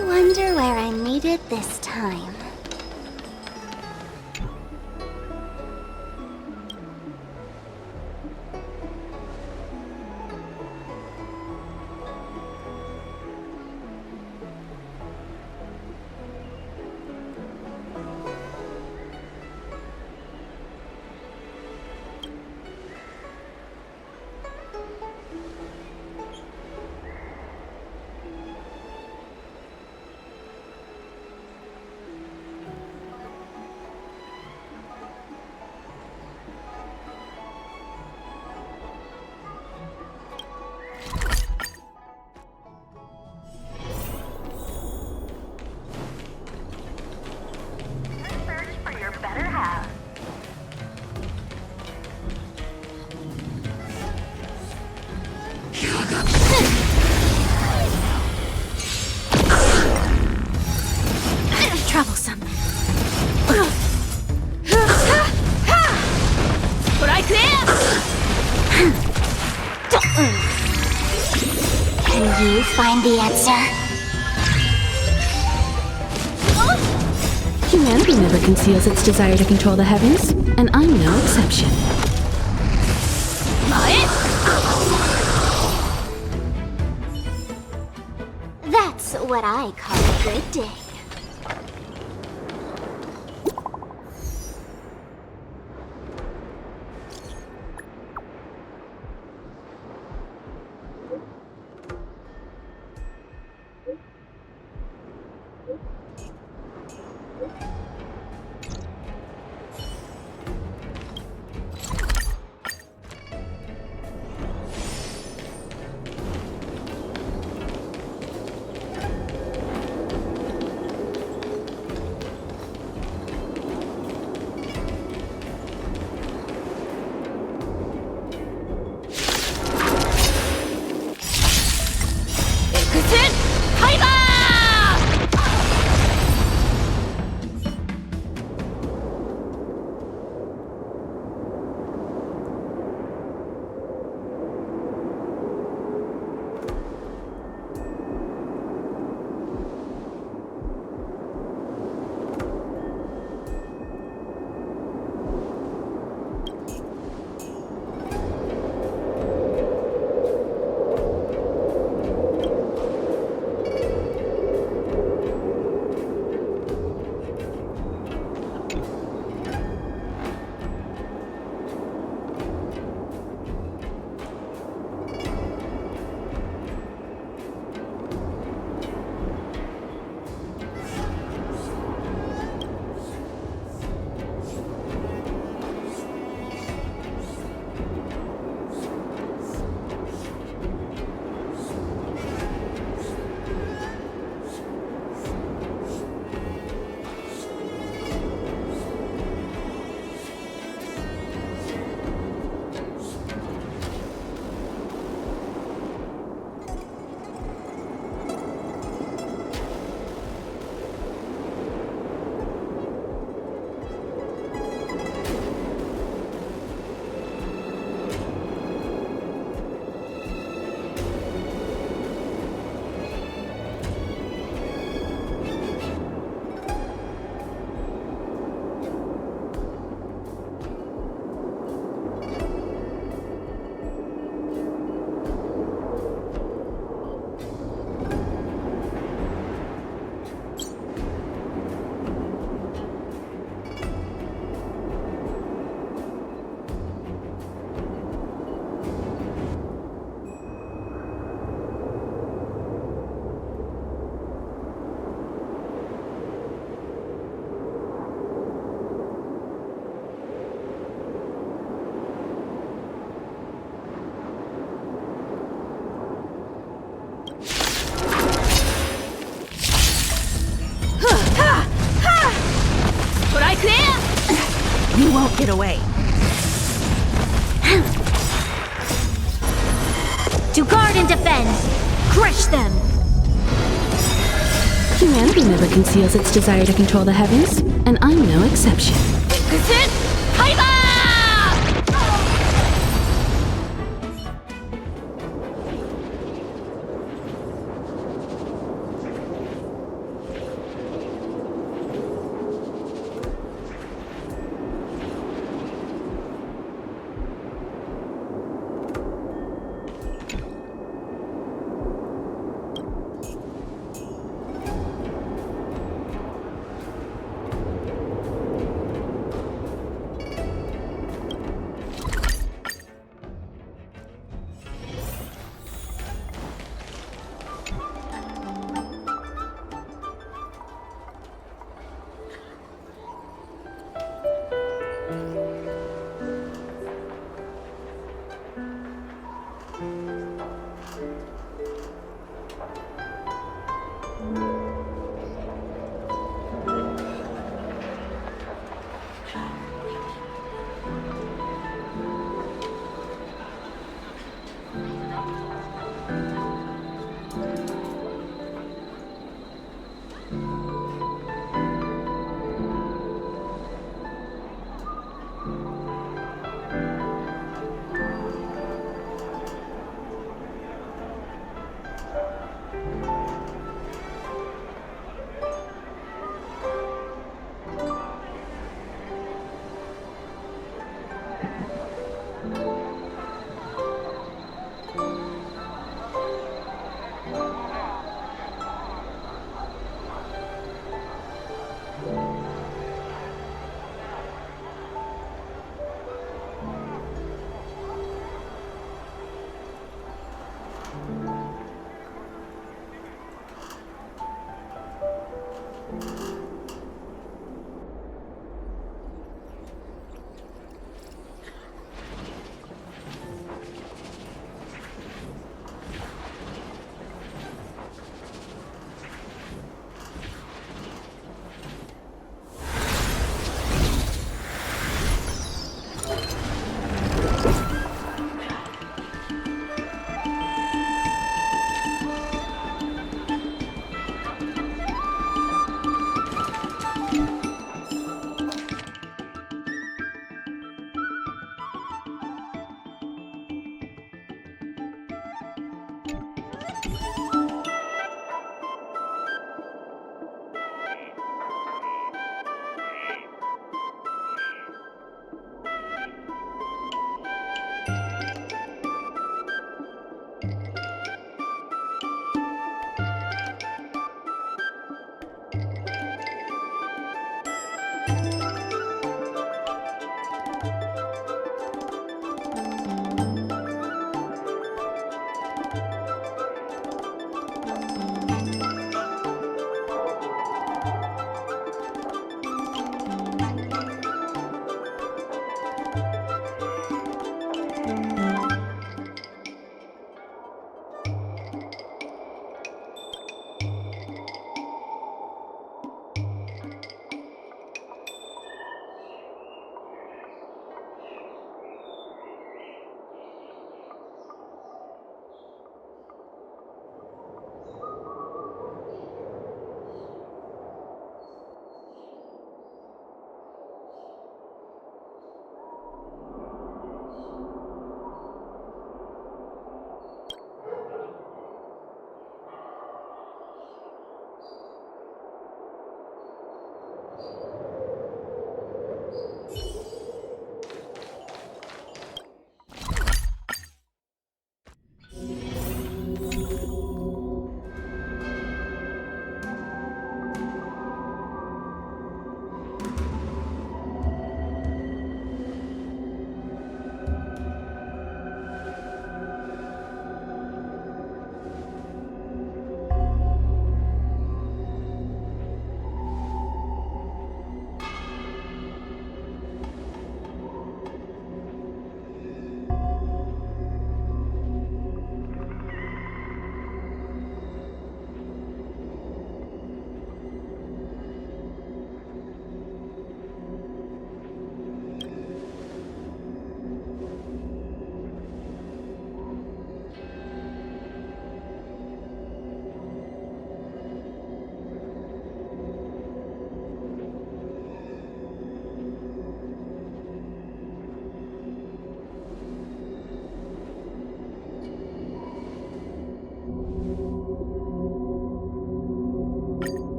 Wonder where I meet it this time. Do you find the answer? Humanity never conceals its desire to control the heavens, and I'm no exception. That's what I call a good day. You won't get away. To guard and defend! Crush them! Humanity never conceals its desire to control the heavens, and I'm no exception.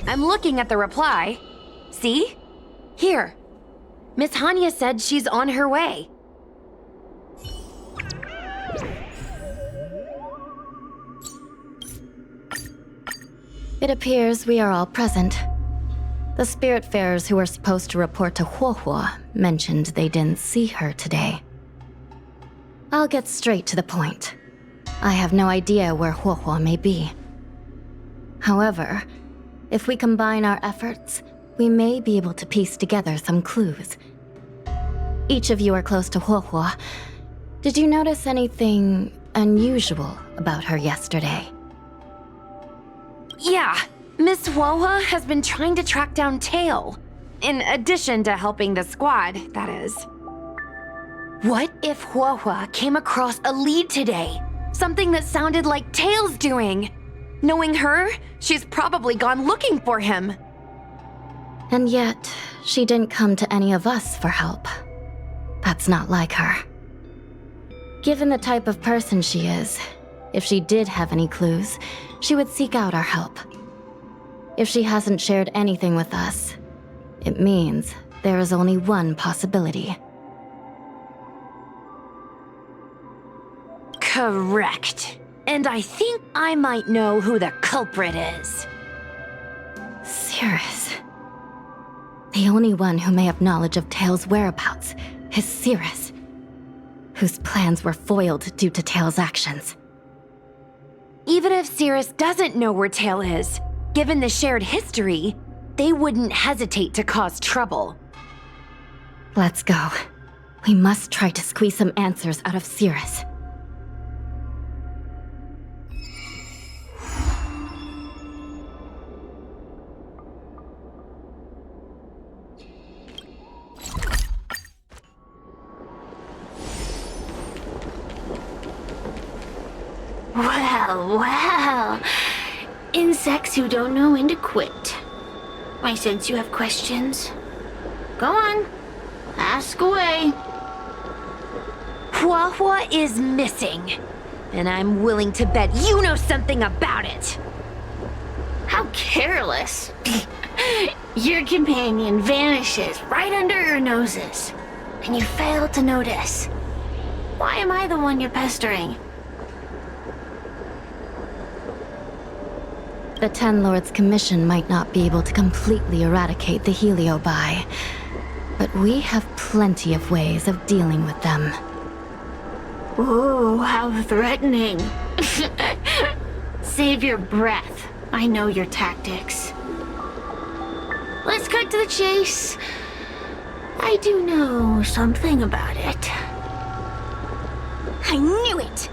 I'm looking at the reply. See? Here. Miss Hanya said she's on her way. It appears we are all present. The Spiritfarers who were supposed to report to Huohuo mentioned they didn't see her today. I'll get straight to the point. I have no idea where Huohuo may be. However, if we combine our efforts, we may be able to piece together some clues. Each of you are close to Huohuo. Did you notice anything unusual about her yesterday? Yeah, Miss Huohua has been trying to track down Tail. In addition to helping the squad, that is. What if Huohua came across a lead today? Something that sounded like Tail's doing? Knowing her, she's probably gone looking for him. And yet, she didn't come to any of us for help. That's not like her. Given the type of person she is, if she did have any clues, she would seek out our help. If she hasn't shared anything with us, it means there is only one possibility. Correct. And I think I might know who the culprit is. Cirrus. The only one who may have knowledge of Tail's whereabouts is Cirrus, whose plans were foiled due to Tail's actions. Even if Cirrus doesn't know where Tail is, given the shared history, they wouldn't hesitate to cause trouble. Let's go. We must try to squeeze some answers out of Cirrus. Well. Insects who don't know when to quit. I sense you have questions. Go on. Ask away. Huohuo is missing. And I'm willing to bet you know something about it. How careless. Your companion vanishes right under your noses. And you fail to notice. Why am I the one you're pestering? The Ten Lords' Commission might not be able to completely eradicate the Heliobi, but we have plenty of ways of dealing with them. Ooh, how threatening. Save your breath. I know your tactics. Let's cut to the chase. I do know something about it. I knew it!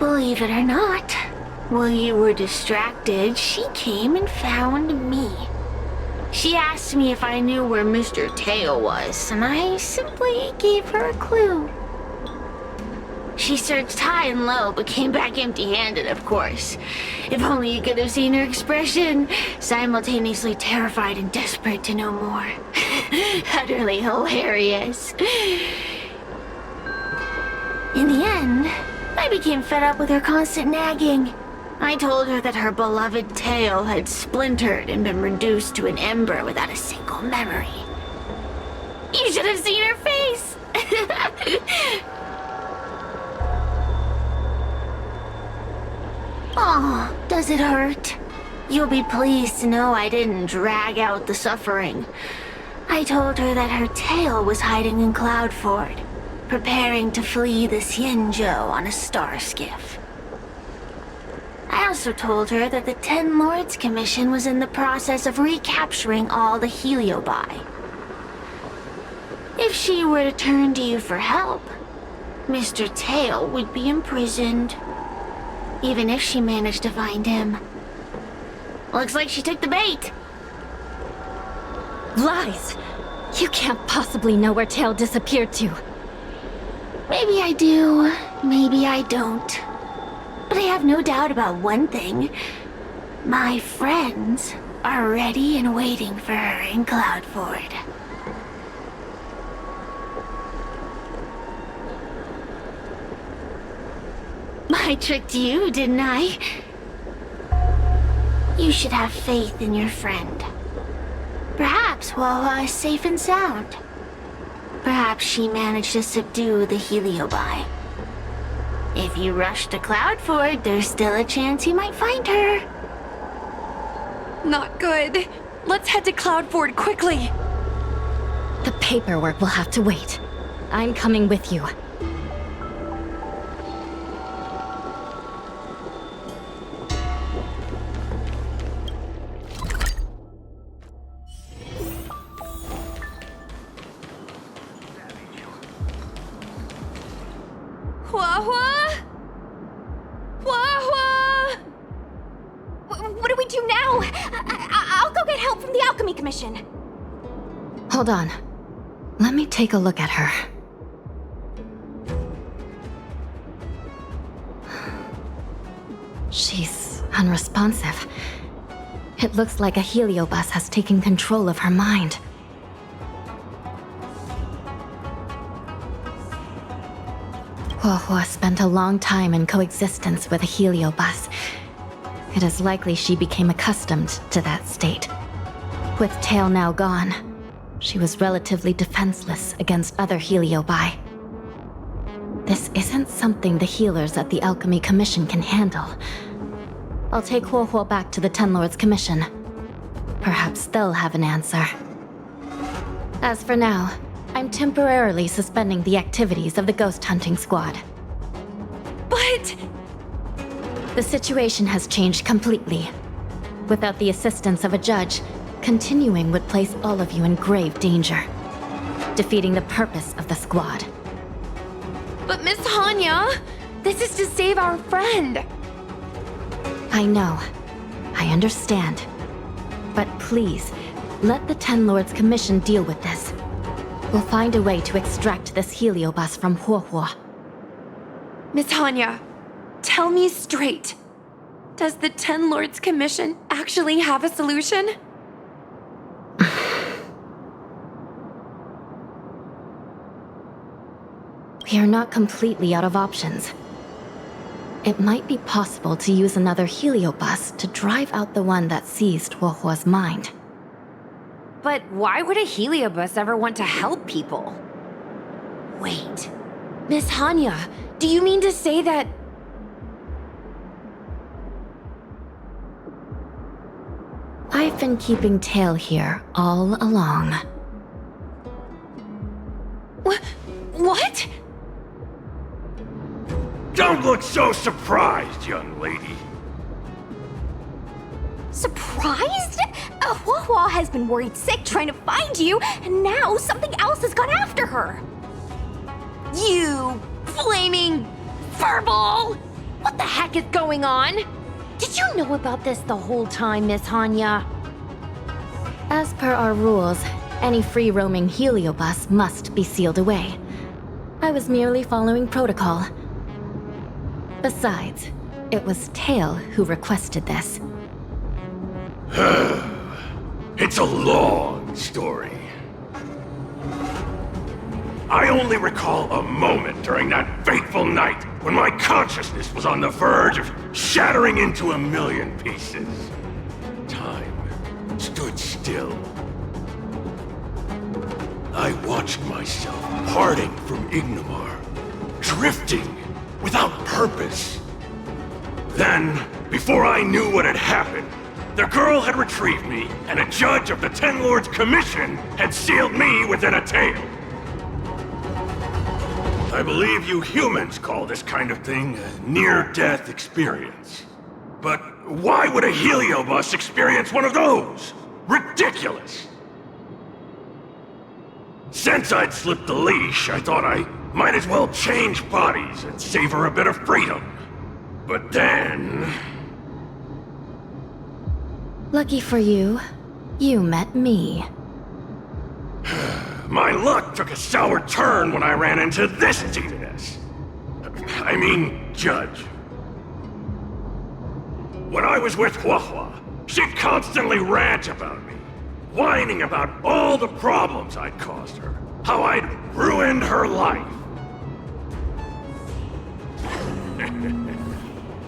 Believe it or not, while you were distracted, she came and found me. She asked me if I knew where Mr. Tail was, and I simply gave her a clue. She searched high and low, but came back empty-handed, of course. If only you could have seen her expression, simultaneously terrified and desperate to know more. Utterly hilarious. In the end, I became fed up with her constant nagging. I told her that her beloved tail had splintered and been reduced to an ember without a single memory. You should have seen her face! Oh, does it hurt? You'll be pleased to know I didn't drag out the suffering. I told her that her tail was hiding in Cloudford, preparing to flee the Xianzhou on a star skiff. I also told her that the Ten Lords Commission was in the process of recapturing all the Heliobi. If she were to turn to you for help, Mr. Tail would be imprisoned. Even if she managed to find him. Looks like she took the bait. Lies! You can't possibly know where Tail disappeared to. Maybe I do, maybe I don't. But I have no doubt about one thing. My friends are ready and waiting for her in Cloudford. I tricked you, didn't I? You should have faith in your friend. Perhaps Huahua is safe and sound. Perhaps she managed to subdue the Heliobi. If you rush to Cloudford, there's still a chance you might find her. Not good. Let's head to Cloudford quickly. The paperwork will have to wait. I'm coming with you. Huahua? Huahua! What do we do now? I'll go get help from the Alchemy Commission. Hold on. Let me take a look at her. She's unresponsive. It looks like a heliobus has taken control of her mind. Huahua spent a long time in coexistence with a heliobus. It is likely she became accustomed to that state. With Tail now gone, she was relatively defenseless against other heliobi. This isn't something the healers at the Alchemy Commission can handle. I'll take Huahua back to the Ten Lords Commission. Perhaps they'll have an answer. As for now, I'm temporarily suspending the activities of the ghost hunting squad. But... The situation has changed completely. Without the assistance of a judge, continuing would place all of you in grave danger, defeating the purpose of the squad. But Miss Hanya, this is to save our friend. I know. I understand. But please, let the Ten Lords Commission deal with this. We'll find a way to extract this heliobus from Huahua. Miss Hanya, tell me straight. Does the Ten Lords Commission actually have a solution? We are not completely out of options. It might be possible to use another heliobus to drive out the one that seized Huahua's mind. But why would a heliobus ever want to help people? Wait. Miss Hanya, do you mean to say that... I've been keeping Tail here all along. What? Don't look so surprised, young lady. Surprised? Huahua has been worried sick trying to find you, and now something else has gone after her. You flaming furball! What the heck is going on? Did you know about this the whole time, Miss Hanya? As per our rules, any free-roaming heliobus must be sealed away. I was merely following protocol. Besides, it was Tail who requested this. It's a long story. I only recall a moment during that fateful night when my consciousness was on the verge of shattering into a million pieces. Time stood still. I watched myself parting from Ignomar, drifting without purpose. Then, before I knew what had happened, the girl had retrieved me, and a judge of the Ten Lords Commission had sealed me within a tail. I believe you humans call this kind of thing a near-death experience. But why would a heliobus experience one of those? Ridiculous! Since I'd slipped the leash, I thought I might as well change bodies and savor a bit of freedom. But then... Lucky for you, you met me. My luck took a sour turn when I ran into this Titaness. I mean, Judge. When I was with Huahua, she'd constantly rant about me, whining about all the problems I'd caused her, how I'd ruined her life.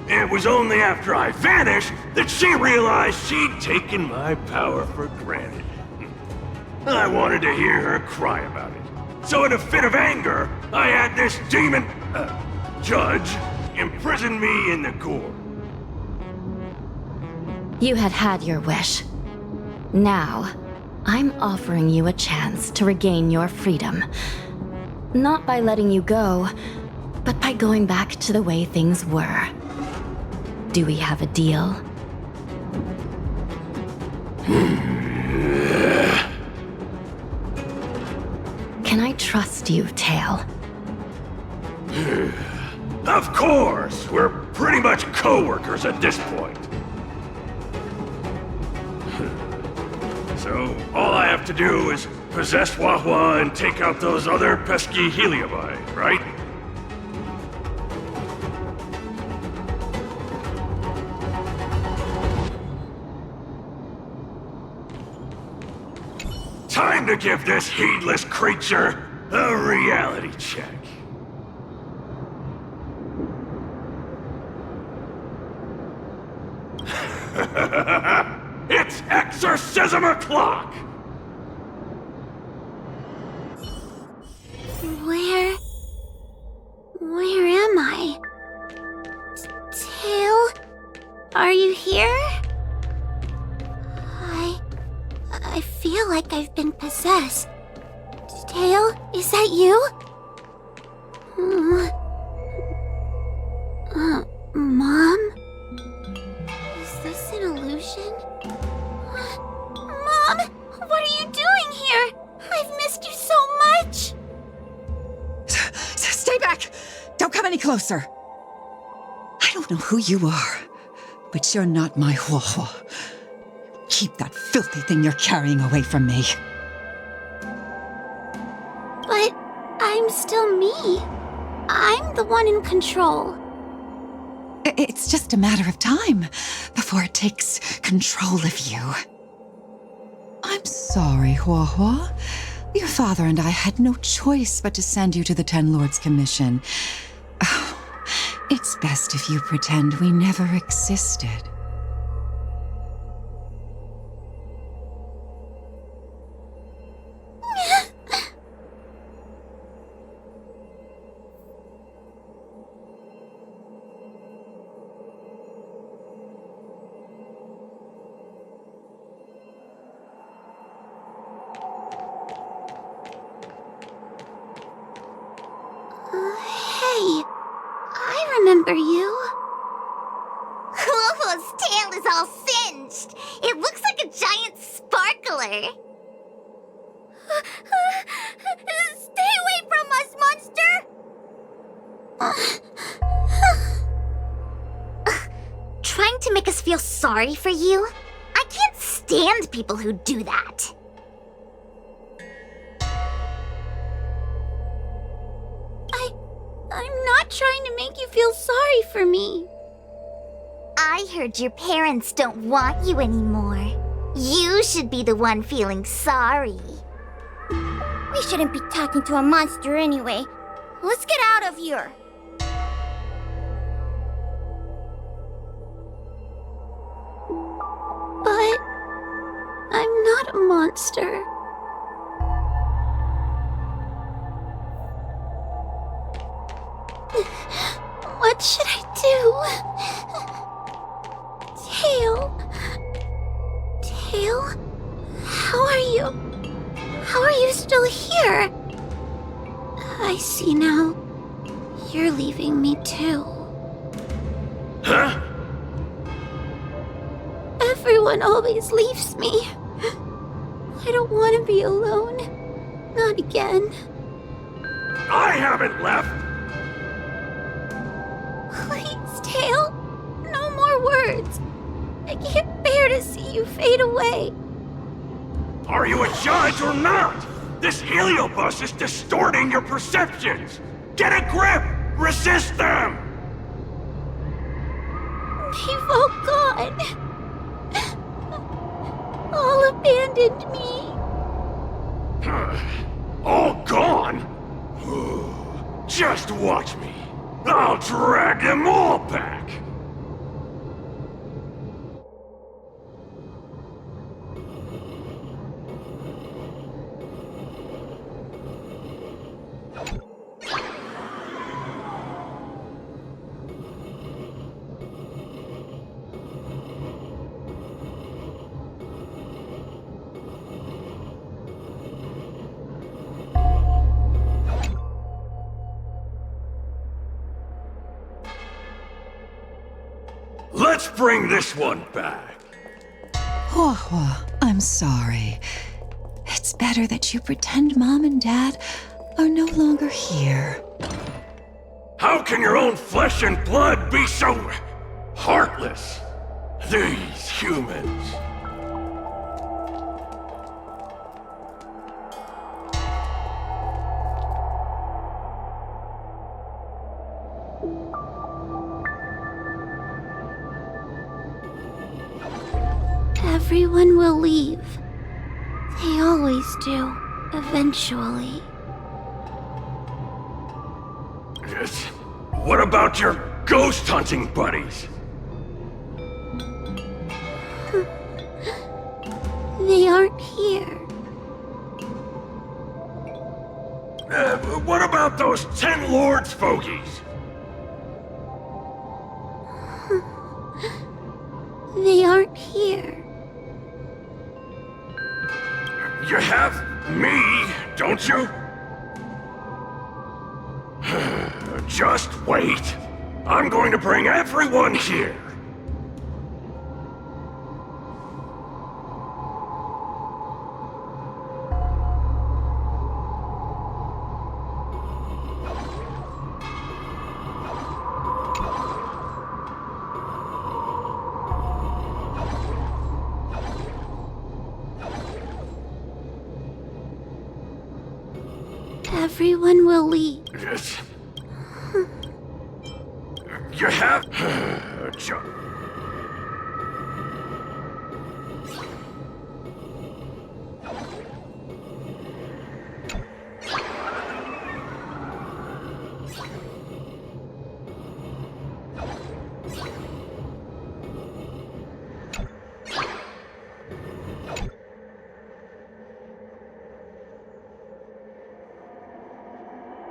It was only after I vanished that she realized she'd taken my power for granted. I wanted to hear her cry about it. So in a fit of anger, I had this demon, Judge, imprison me in the gorge. You had had your wish. Now, I'm offering you a chance to regain your freedom. Not by letting you go, but by going back to the way things were. Do we have a deal? Can I trust you, Tail? Of course! We're pretty much co-workers at this point. So, all I have to do is possess Huahua and take out those other pesky heliobi, right? Time to give this heedless creature a reality check. It's exorcism o'clock! Where am I? Tail? Are you here? I feel like I've been possessed. Tail, is that you? Mom? Is this an illusion? Mom! What are you doing here? I've missed you so much! Stay back! Don't come any closer! I don't know who you are, but you're not my Huahua. Keep that filthy thing you're carrying away from me. But I'm still me. I'm the one in control. It's just a matter of time before it takes control of you. I'm sorry, Huahua. Your father and I had no choice but to send you to the Ten Lords Commission. Oh, it's best if you pretend we never existed. Hey, I remember you. Huahua's tail is all singed. It looks like a giant sparkler. Stay away from us, monster! trying to make us feel sorry for you? I can't stand people who do that. I'm not trying to make you feel sorry for me. I heard your parents don't want you anymore. You should be the one feeling sorry. We shouldn't be talking to a monster anyway. Let's get out of here. But I'm not a monster. What should I do? Tail? How are you? How are you still here? I see now. You're leaving me too. Huh? Everyone always leaves me. I don't want to be alone. Not again. I haven't left! Please, Tail. No more words. I can't bear to see you fade away. Are you a judge or not? This heliobus is distorting your perceptions! Get a grip! Resist them! They've all gone. All abandoned me. All gone? Just watch me. I'll drag them all back. Let's bring this one back. Hua, I'm sorry. It's better that you pretend Mom and Dad are no longer here. How can your own flesh and blood be so heartless? These humans. Everyone will leave. They always do, eventually. What about your ghost hunting buddies? They aren't here. What about those 10 Lords fogies? They aren't here. You have me, don't you? Just wait. I'm going to bring everyone here. Everyone will leave. You have...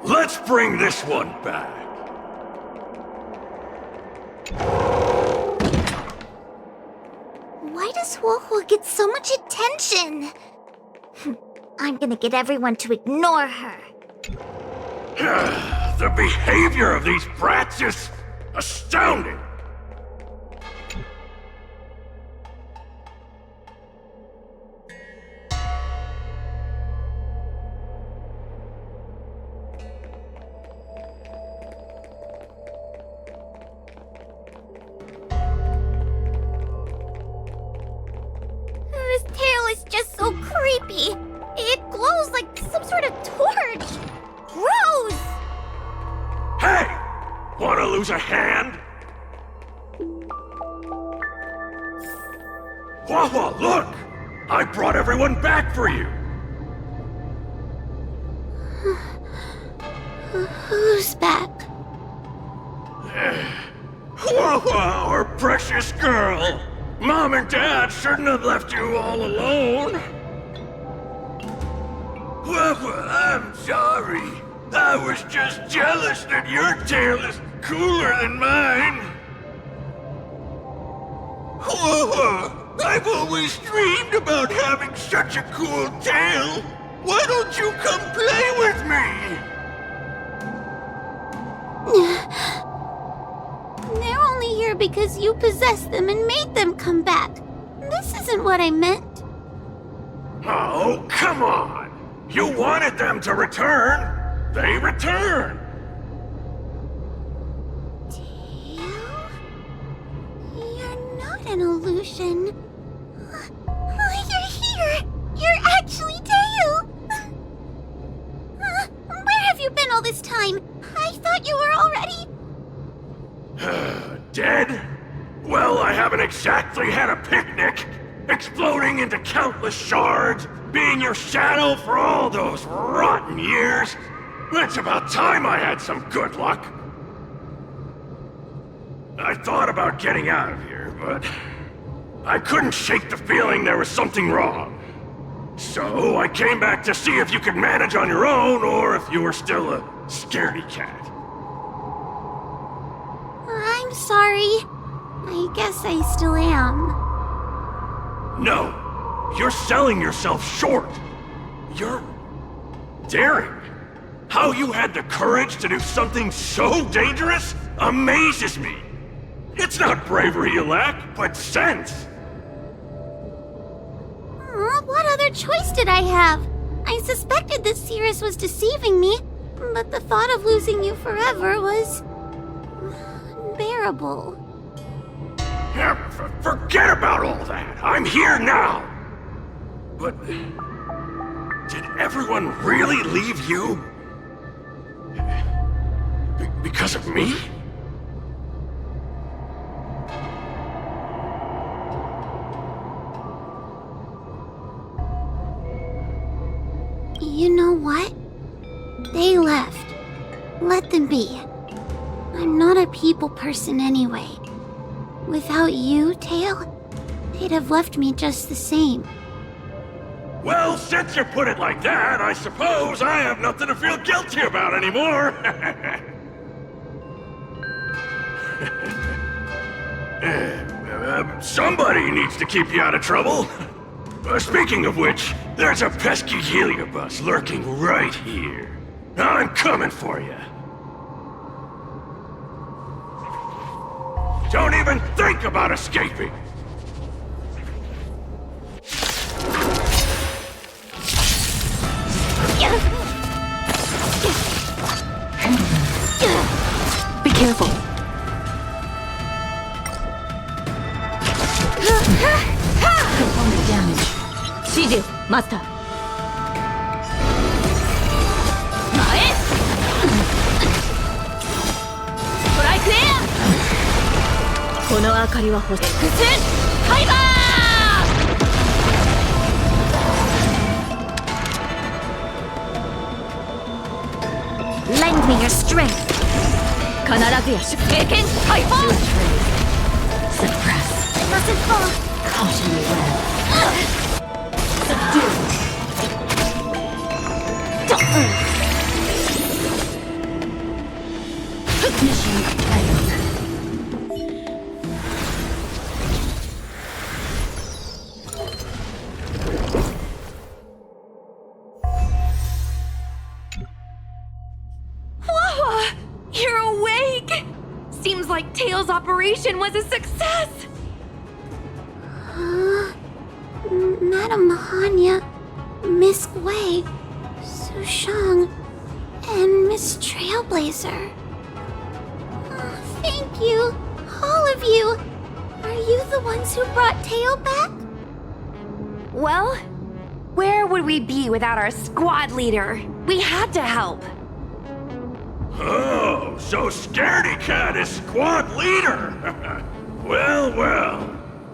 Let's bring this one back. Why does Hua get so much attention? I'm gonna get everyone to ignore her. The behavior of these brats is astounding. Hua Hua, look! I brought everyone back for you! Who's back? Hua Hua, our precious girl! Mom and Dad shouldn't have left you all alone! Hua Hua, I'm sorry. I was just jealous that your tail is cooler than mine. Hua Hua, I've always dreamed about having such a cool tail. Why don't you come play with me? They're only here because you possessed them and made them come back. This isn't what I meant. Oh, come on! You wanted them to return. They return. Tail? You're not an illusion. You're here! You're actually Tail! Where have you been all this time? I thought you were already... Dead? Well, I haven't exactly had a picnic. Exploding into countless shards, being your shadow for all those rotten years. It's about time I had some good luck. I thought about getting out of here, but I couldn't shake the feeling there was something wrong. So I came back to see if you could manage on your own, or if you were still a scaredy cat. I'm sorry. I guess I still am. No, you're selling yourself short. You're daring. How you had the courage to do something so dangerous amazes me. It's not bravery you lack, but sense. What other choice did I have? I suspected that Cirrus was deceiving me, but the thought of losing you forever was... unbearable. Yeah, forget about all that. I'm here now. But... did everyone really leave you? Because of me? You know what? They left. Let them be. I'm not a people person anyway. Without you, Tail, they'd have left me just the same. Well, since you put it like that, I suppose I have nothing to feel guilty about anymore. Somebody needs to keep you out of trouble. Speaking of which, there's a pesky heliobus lurking right here. I'm coming for you. Don't even think about escaping! Be careful. Component damage. Shiju, Master. この明かりは欲しい。Xファイバー Lend me your strength. 必ずや出経験解放 Suppress. Mustn't fall. Caution me well. Subdue. Mission failed. You're awake! Seems like Tail's operation was a success! Madame Mahanya, Miss Wei, Sushang, and Miss Trailblazer. Thank you, all of you. Are you the ones who brought Tail back? Well, where would we be without our squad leader? We had to help. Oh, so Scaredy Cat is squad leader! Well, well,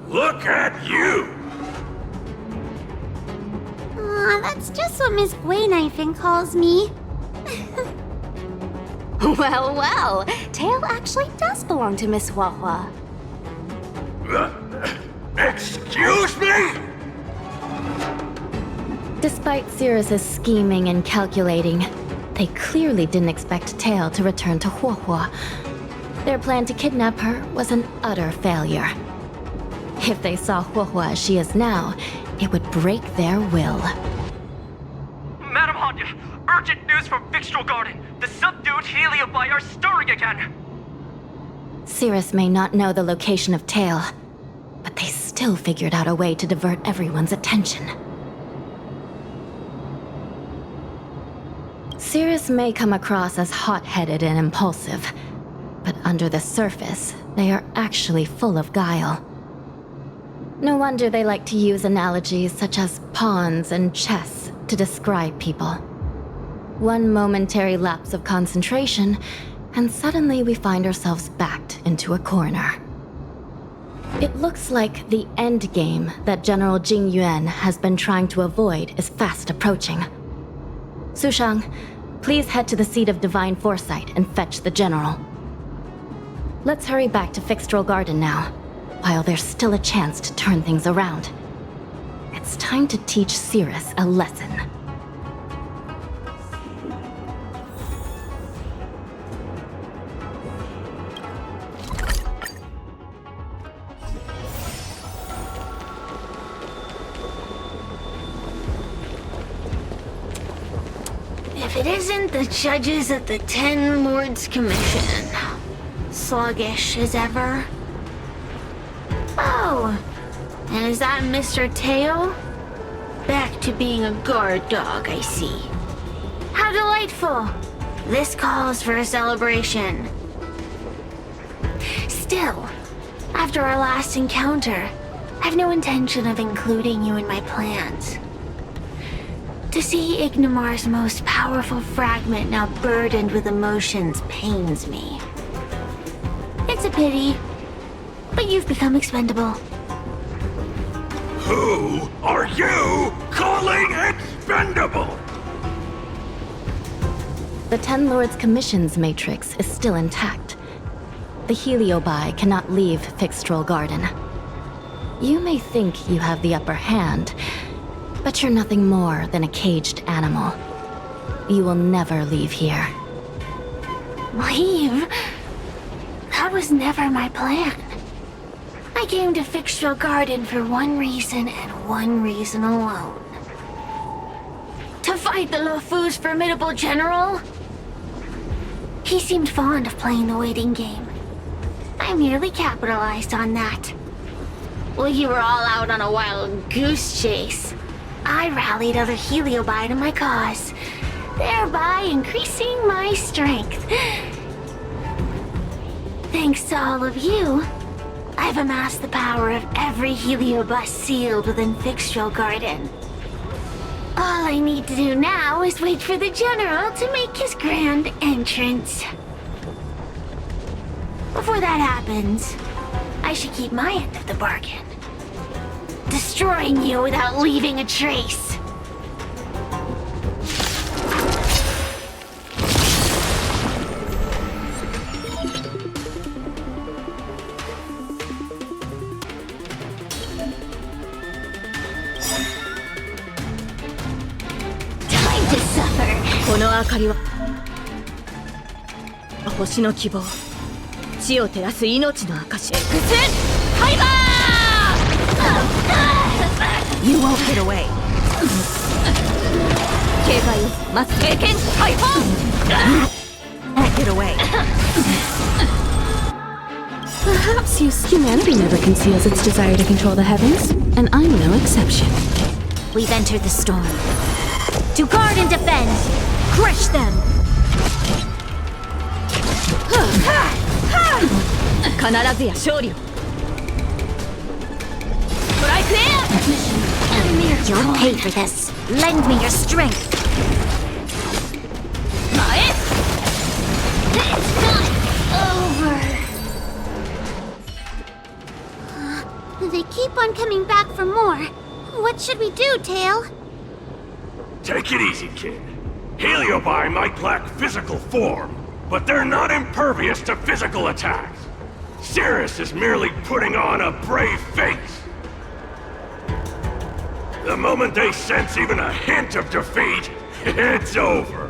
look at you! That's just what Miss Guaynifin calls me. Well, well, Tail actually does belong to Miss Huahua. Excuse me? Despite Cirrus's scheming and calculating, they clearly didn't expect Tail to return to Huahua. Their plan to kidnap her was an utter failure. If they saw Huahua as she is now, it would break their will. Madam Hanya, urgent news from Victual Garden. The subdued Heliobi are stirring again. Cirrus may not know the location of Tail, but they still figured out a way to divert everyone's attention. Cirrus may come across as hot-headed and impulsive, but under the surface, they are actually full of guile. No wonder they like to use analogies such as pawns and chess to describe people. One momentary lapse of concentration, and suddenly we find ourselves backed into a corner. It looks like the endgame that General Jing Yuan has been trying to avoid is fast approaching. Sushang, please head to the seat of Divine Foresight and fetch the General. Let's hurry back to Fixtral Garden now, while there's still a chance to turn things around. It's time to teach Cirrus a lesson. If it isn't the judges at the Ten Lords Commission, sluggish as ever. Oh, and is that Mr. Tail? Back to being a guard dog, I see. How delightful! This calls for a celebration. Still, after our last encounter, I've no intention of including you in my plans. To see Ignimar's most powerful fragment now burdened with emotions pains me. It's a pity, but you've become expendable. Who are you calling expendable? The Ten Lords Commission's matrix is still intact. The Heliobi cannot leave Fixtral Garden. You may think you have the upper hand, but you're nothing more than a caged animal. You will never leave here. Leave? That was never my plan. I came to Fixtral Garden for one reason and one reason alone. To fight the Luofu's formidable general? He seemed fond of playing the waiting game. I merely capitalized on that. While you were all out on a wild goose chase, I rallied other Heliobi to my cause, thereby increasing my strength. Thanks to all of you, I've amassed the power of every Heliobus sealed within Fixtral Garden. All I need to do now is wait for the General to make his grand entrance. Before that happens, I should keep my end of the bargain. Destroying you without leaving a trace. Time to suffer. この明かりは星の希望、地を照らす命の証。You won't get away. 警戒を待つ。経験解放。Won't get away. Perhaps humanity never conceals its desire to control the heavens, and I'm no exception. We've entered the storm. To guard and defend! Crush them! 必ずや勝利を。You'll pay for this. Lend me your strength. It's not over. They keep on coming back for more. What should we do, Tail? Take it easy, kid. Heliobi might lack physical form, but they're not impervious to physical attacks. Cirrus is merely putting on a brave face. The moment they sense even a hint of defeat, it's over.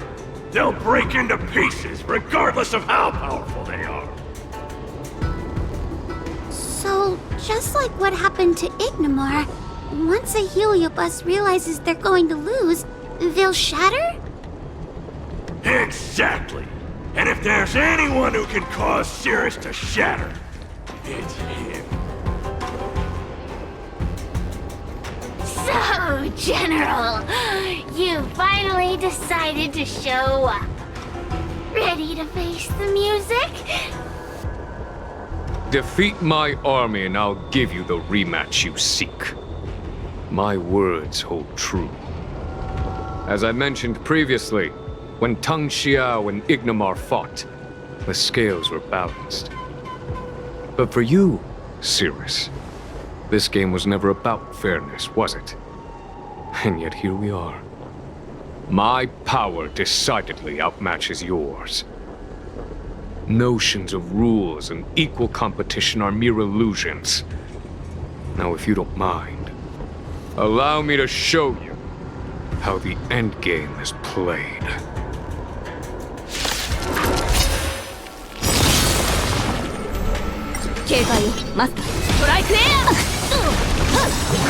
They'll break into pieces, regardless of how powerful they are. So, just like what happened to Ignimar, once a Heliobus realizes they're going to lose, they'll shatter? Exactly. And if there's anyone who can cause Cirrus to shatter, it's him. So, General, you finally decided to show up. Ready to face the music? Defeat my army and I'll give you the rematch you seek. My words hold true. As I mentioned previously, when Tang Xiao and Ignimar fought, the scales were balanced. But for you, Cirrus, this game was never about fairness, was it? And yet here we are. My power decidedly outmatches yours. Notions of rules and equal competition are mere illusions. Now, if you don't mind, allow me to show you how the endgame is played.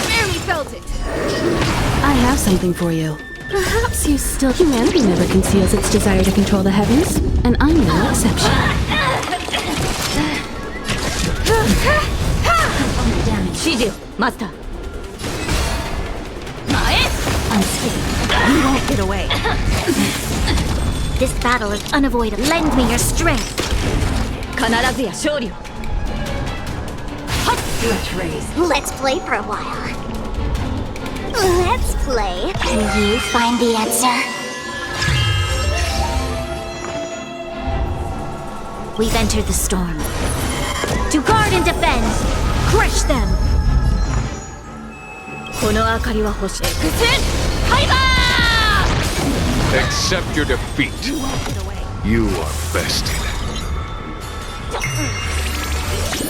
Barely felt it. I have something for you. Perhaps you still... Humanity never conceals its desire to control the heavens, and I'm no exception. Shiju, Master. Unscathed. You won't get away. This battle is unavoidable. Lend me your strength. Let's play for a while. Let's play. Can you find the answer? We've entered the storm. To guard and defend! Crush them! Accept your defeat. You are bested.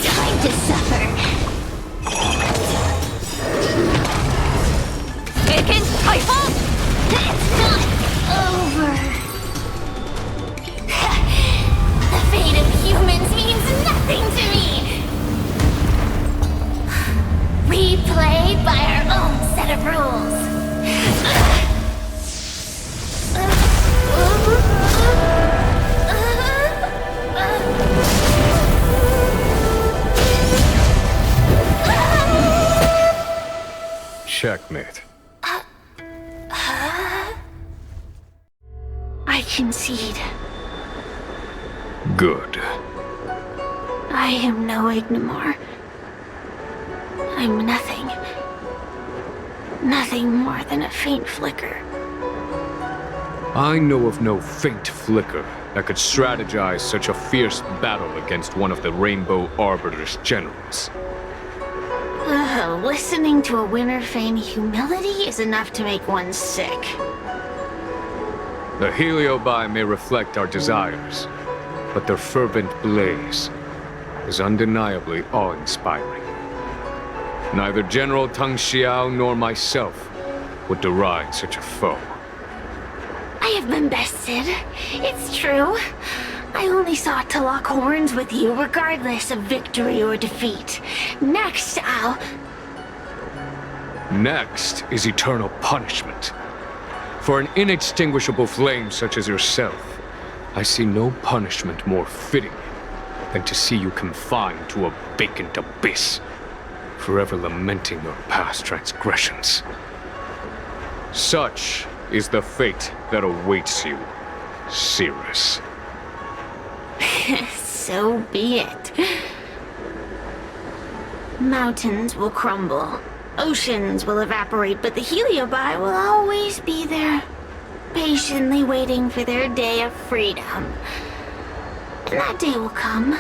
Time to suffer. It's not over. The fate of humans means nothing to me. We play by our own set of rules. Checkmate. I concede. Good. I am no Ignimar. I'm nothing. Nothing more than a faint flicker. I know of no faint flicker that could strategize such a fierce battle against one of the Rainbow Arbiter's generals. Listening to a winner feign humility is enough to make one sick. The Heliobi may reflect our desires, but their fervent blaze is undeniably awe-inspiring. Neither General Tang Xiao nor myself would deride such a foe. I have been bested. It's true. I only sought to lock horns with you regardless of victory or defeat. Next, Next is eternal punishment. For an inextinguishable flame such as yourself, I see no punishment more fitting than to see you confined to a vacant abyss, forever lamenting your past transgressions. Such is the fate that awaits you, Cirrus. So be it. Mountains will crumble. Oceans will evaporate, but the Heliobi will always be there, patiently waiting for their day of freedom. And that day will come.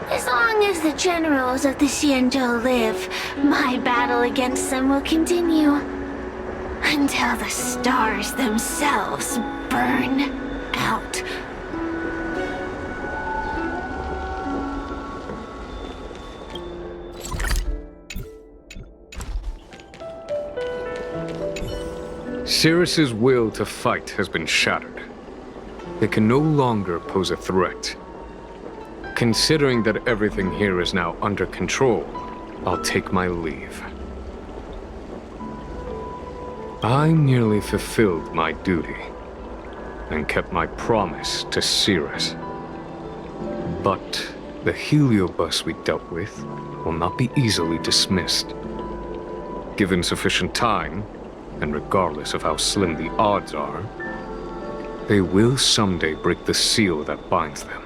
As long as the generals of the Xianzhou live, my battle against them will continue. until the stars themselves burn out. Sirius's will to fight has been shattered. It can no longer pose a threat. Considering that everything here is now under control, I'll take my leave. I merely fulfilled my duty and kept my promise to Sirius. But the heliobus we dealt with will not be easily dismissed. Given sufficient time, and regardless of how slim the odds are, they will someday break the seal that binds them.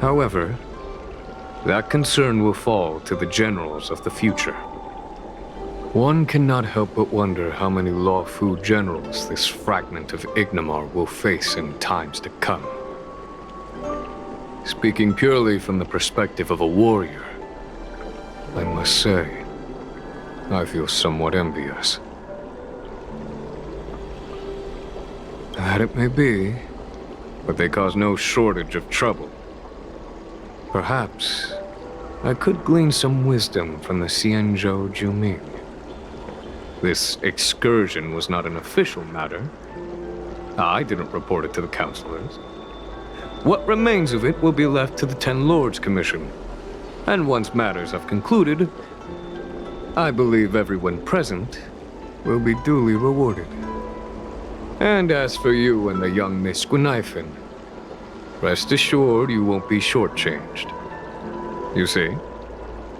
However, that concern will fall to the generals of the future. One cannot help but wonder how many Lawfu generals this fragment of Ignimar will face in times to come. Speaking purely from the perspective of a warrior, I must say, I feel somewhat envious. That it may be, but they cause no shortage of trouble. Perhaps I could glean some wisdom from the Xianzhou Juming. This excursion was not an official matter. I didn't report it to the counselors. What remains of it will be left to the Ten Lords Commission. And once matters have concluded, I believe everyone present will be duly rewarded. And as for you and the young Miss Guinaifen, rest assured you won't be shortchanged. You see,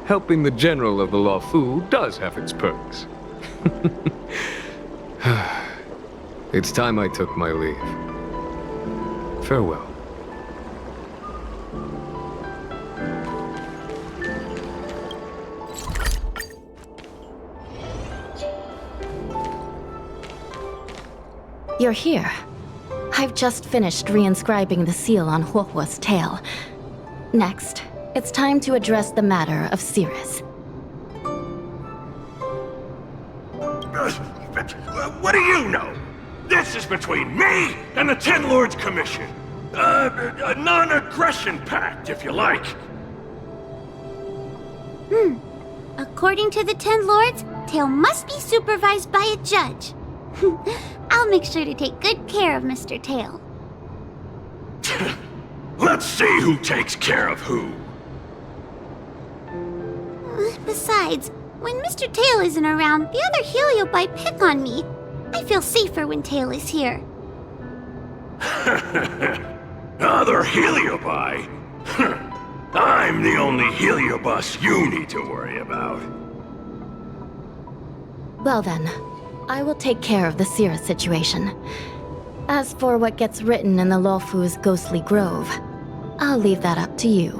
helping the general of the Lawfu does have its perks. It's time I took my leave. Farewell. You're here. I've just finished reinscribing the seal on Huohuo's tail. Next, it's time to address the matter of Sirius. What do you know? This is between me and the Ten Lords Commission. A non-aggression pact, if you like. According to the Ten Lords, Tail must be supervised by a judge. I'll make sure to take good care of Mr. Tail. Let's see who takes care of who. Besides, when Mr. Tail isn't around, the other Heliobi pick on me. I feel safer when Tail is here. Other Heliobi? I'm the only Heliobus you need to worry about. Well then, I will take care of the Sirius situation. As for what gets written in the Lawfu's ghostly grove, I'll leave that up to you.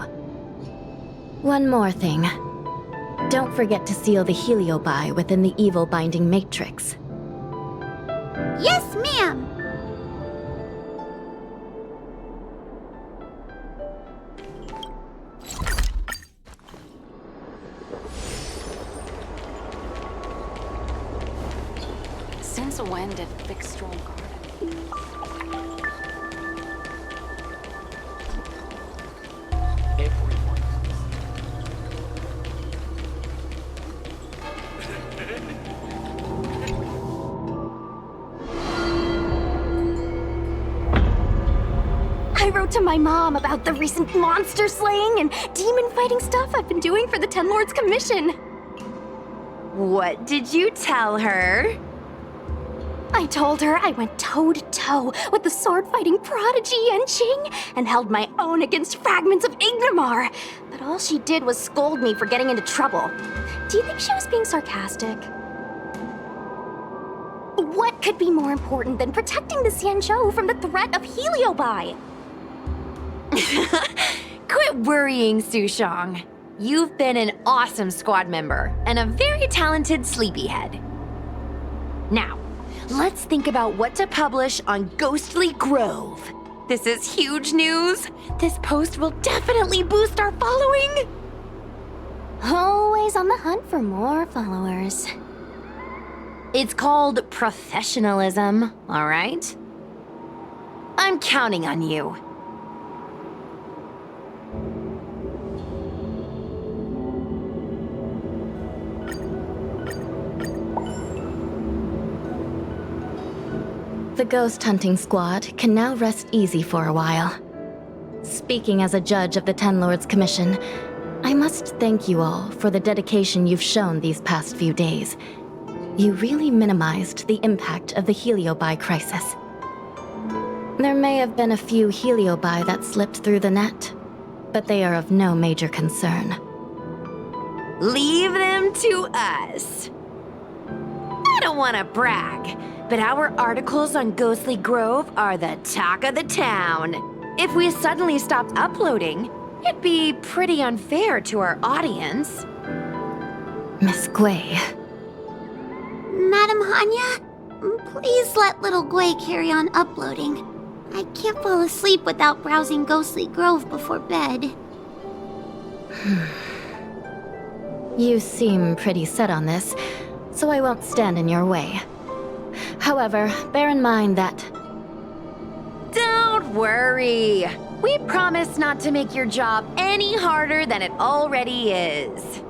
One more thing. Don't forget to seal the Heliobi within the evil binding matrix. Yes, ma'am! Since when did Fixstrom Garden? I wrote to my mom about the recent monster slaying and demon fighting stuff I've been doing for the Ten Lords Commission. What did you tell her? I told her I went toe-to-toe with the sword-fighting prodigy Yanqing and held my own against fragments of Ignimar. But all she did was scold me for getting into trouble. Do you think she was being sarcastic? What could be more important than protecting the Xianzhou from the threat of Heliobi? Quit worrying, Sushang. You've been an awesome squad member and a very talented sleepyhead. Now, let's think about what to publish on Ghostly Grove. This is huge news. This post will definitely boost our following. Always on the hunt for more followers. It's called professionalism, all right? I'm counting on you. The ghost hunting squad can now rest easy for a while. Speaking as a judge of the Ten Lords Commission, I must thank you all for the dedication you've shown these past few days. You really minimized the impact of the Heliobi crisis. There may have been a few Heliobi that slipped through the net, but they are of no major concern. Leave them to us. I don't want to brag, but our articles on Ghostly Grove are the talk of the town. If we suddenly stopped uploading, it'd be pretty unfair to our audience. Miss Gwei. Madam Hanya, please let little Gwei carry on uploading. I can't fall asleep without browsing Ghostly Grove before bed. You seem pretty set on this, so I won't stand in your way. However, bear in mind that... Don't worry. We promise not to make your job any harder than it already is.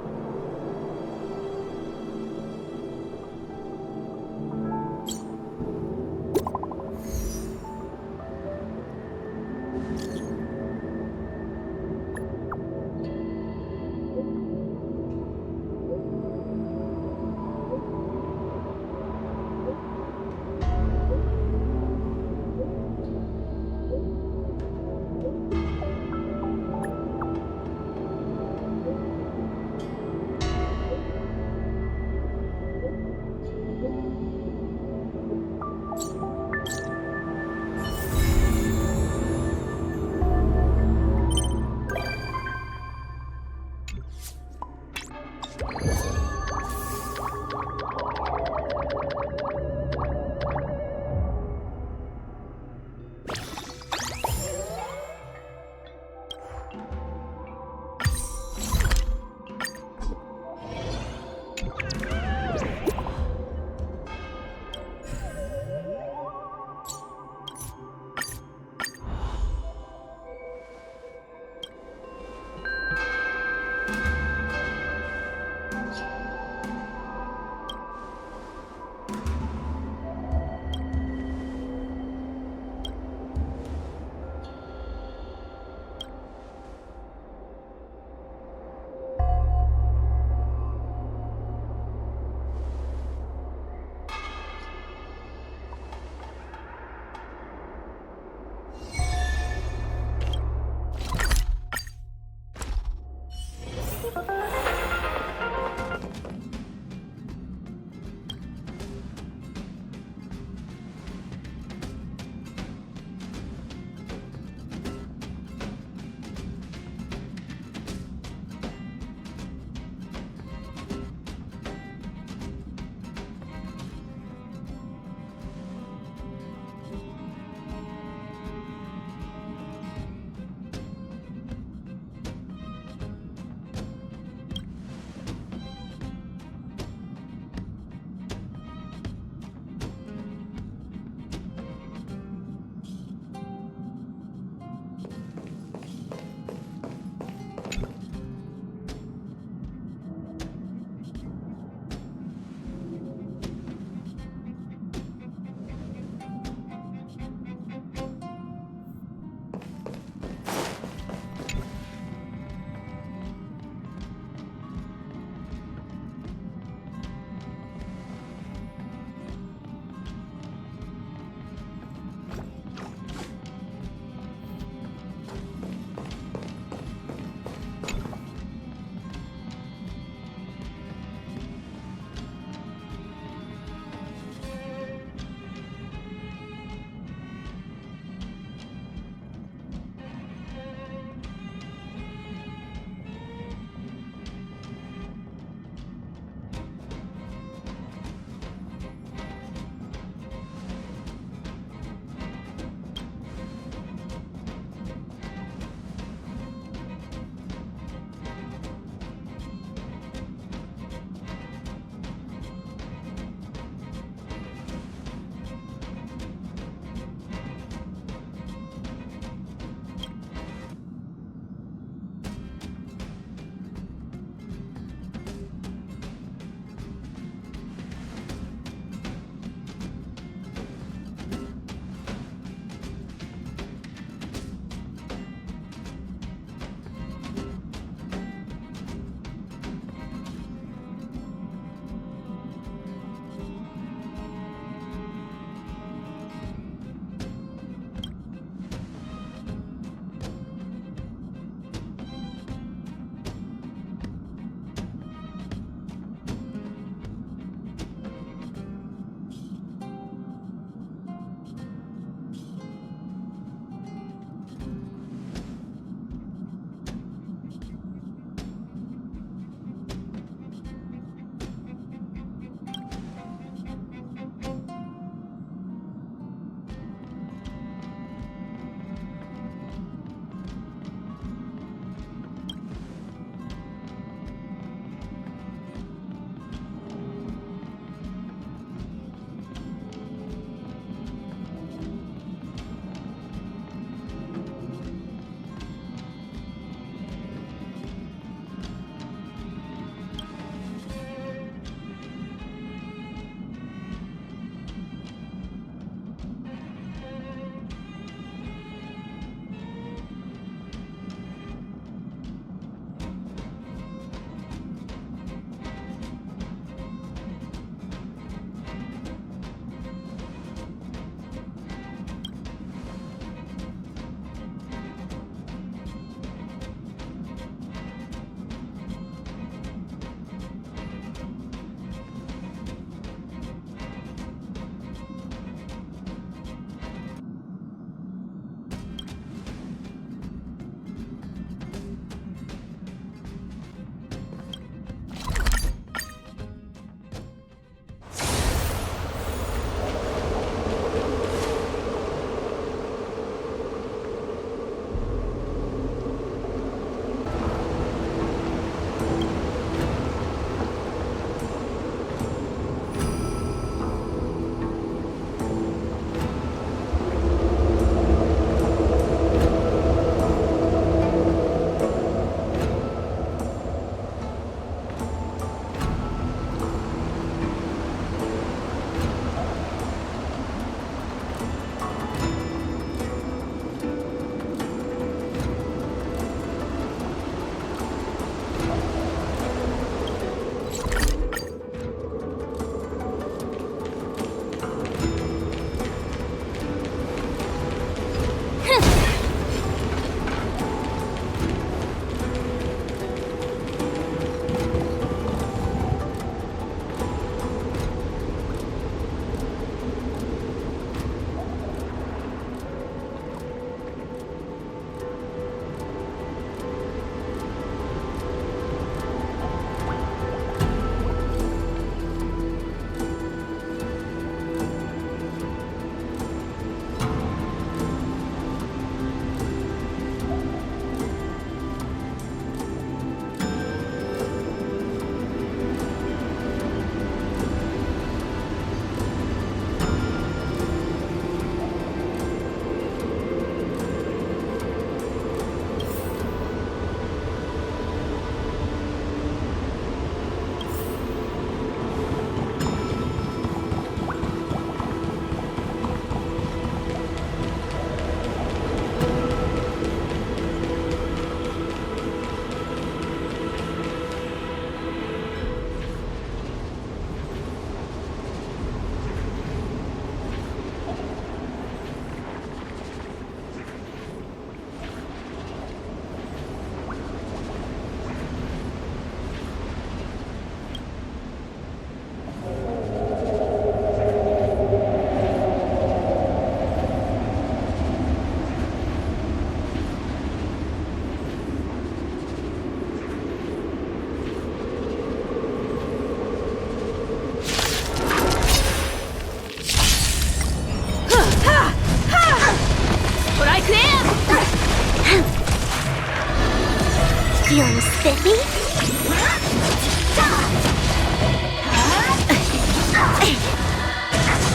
spiffy.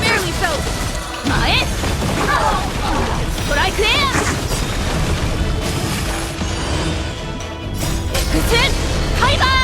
Merely so. 前。ストライクエア。Xバイバイ。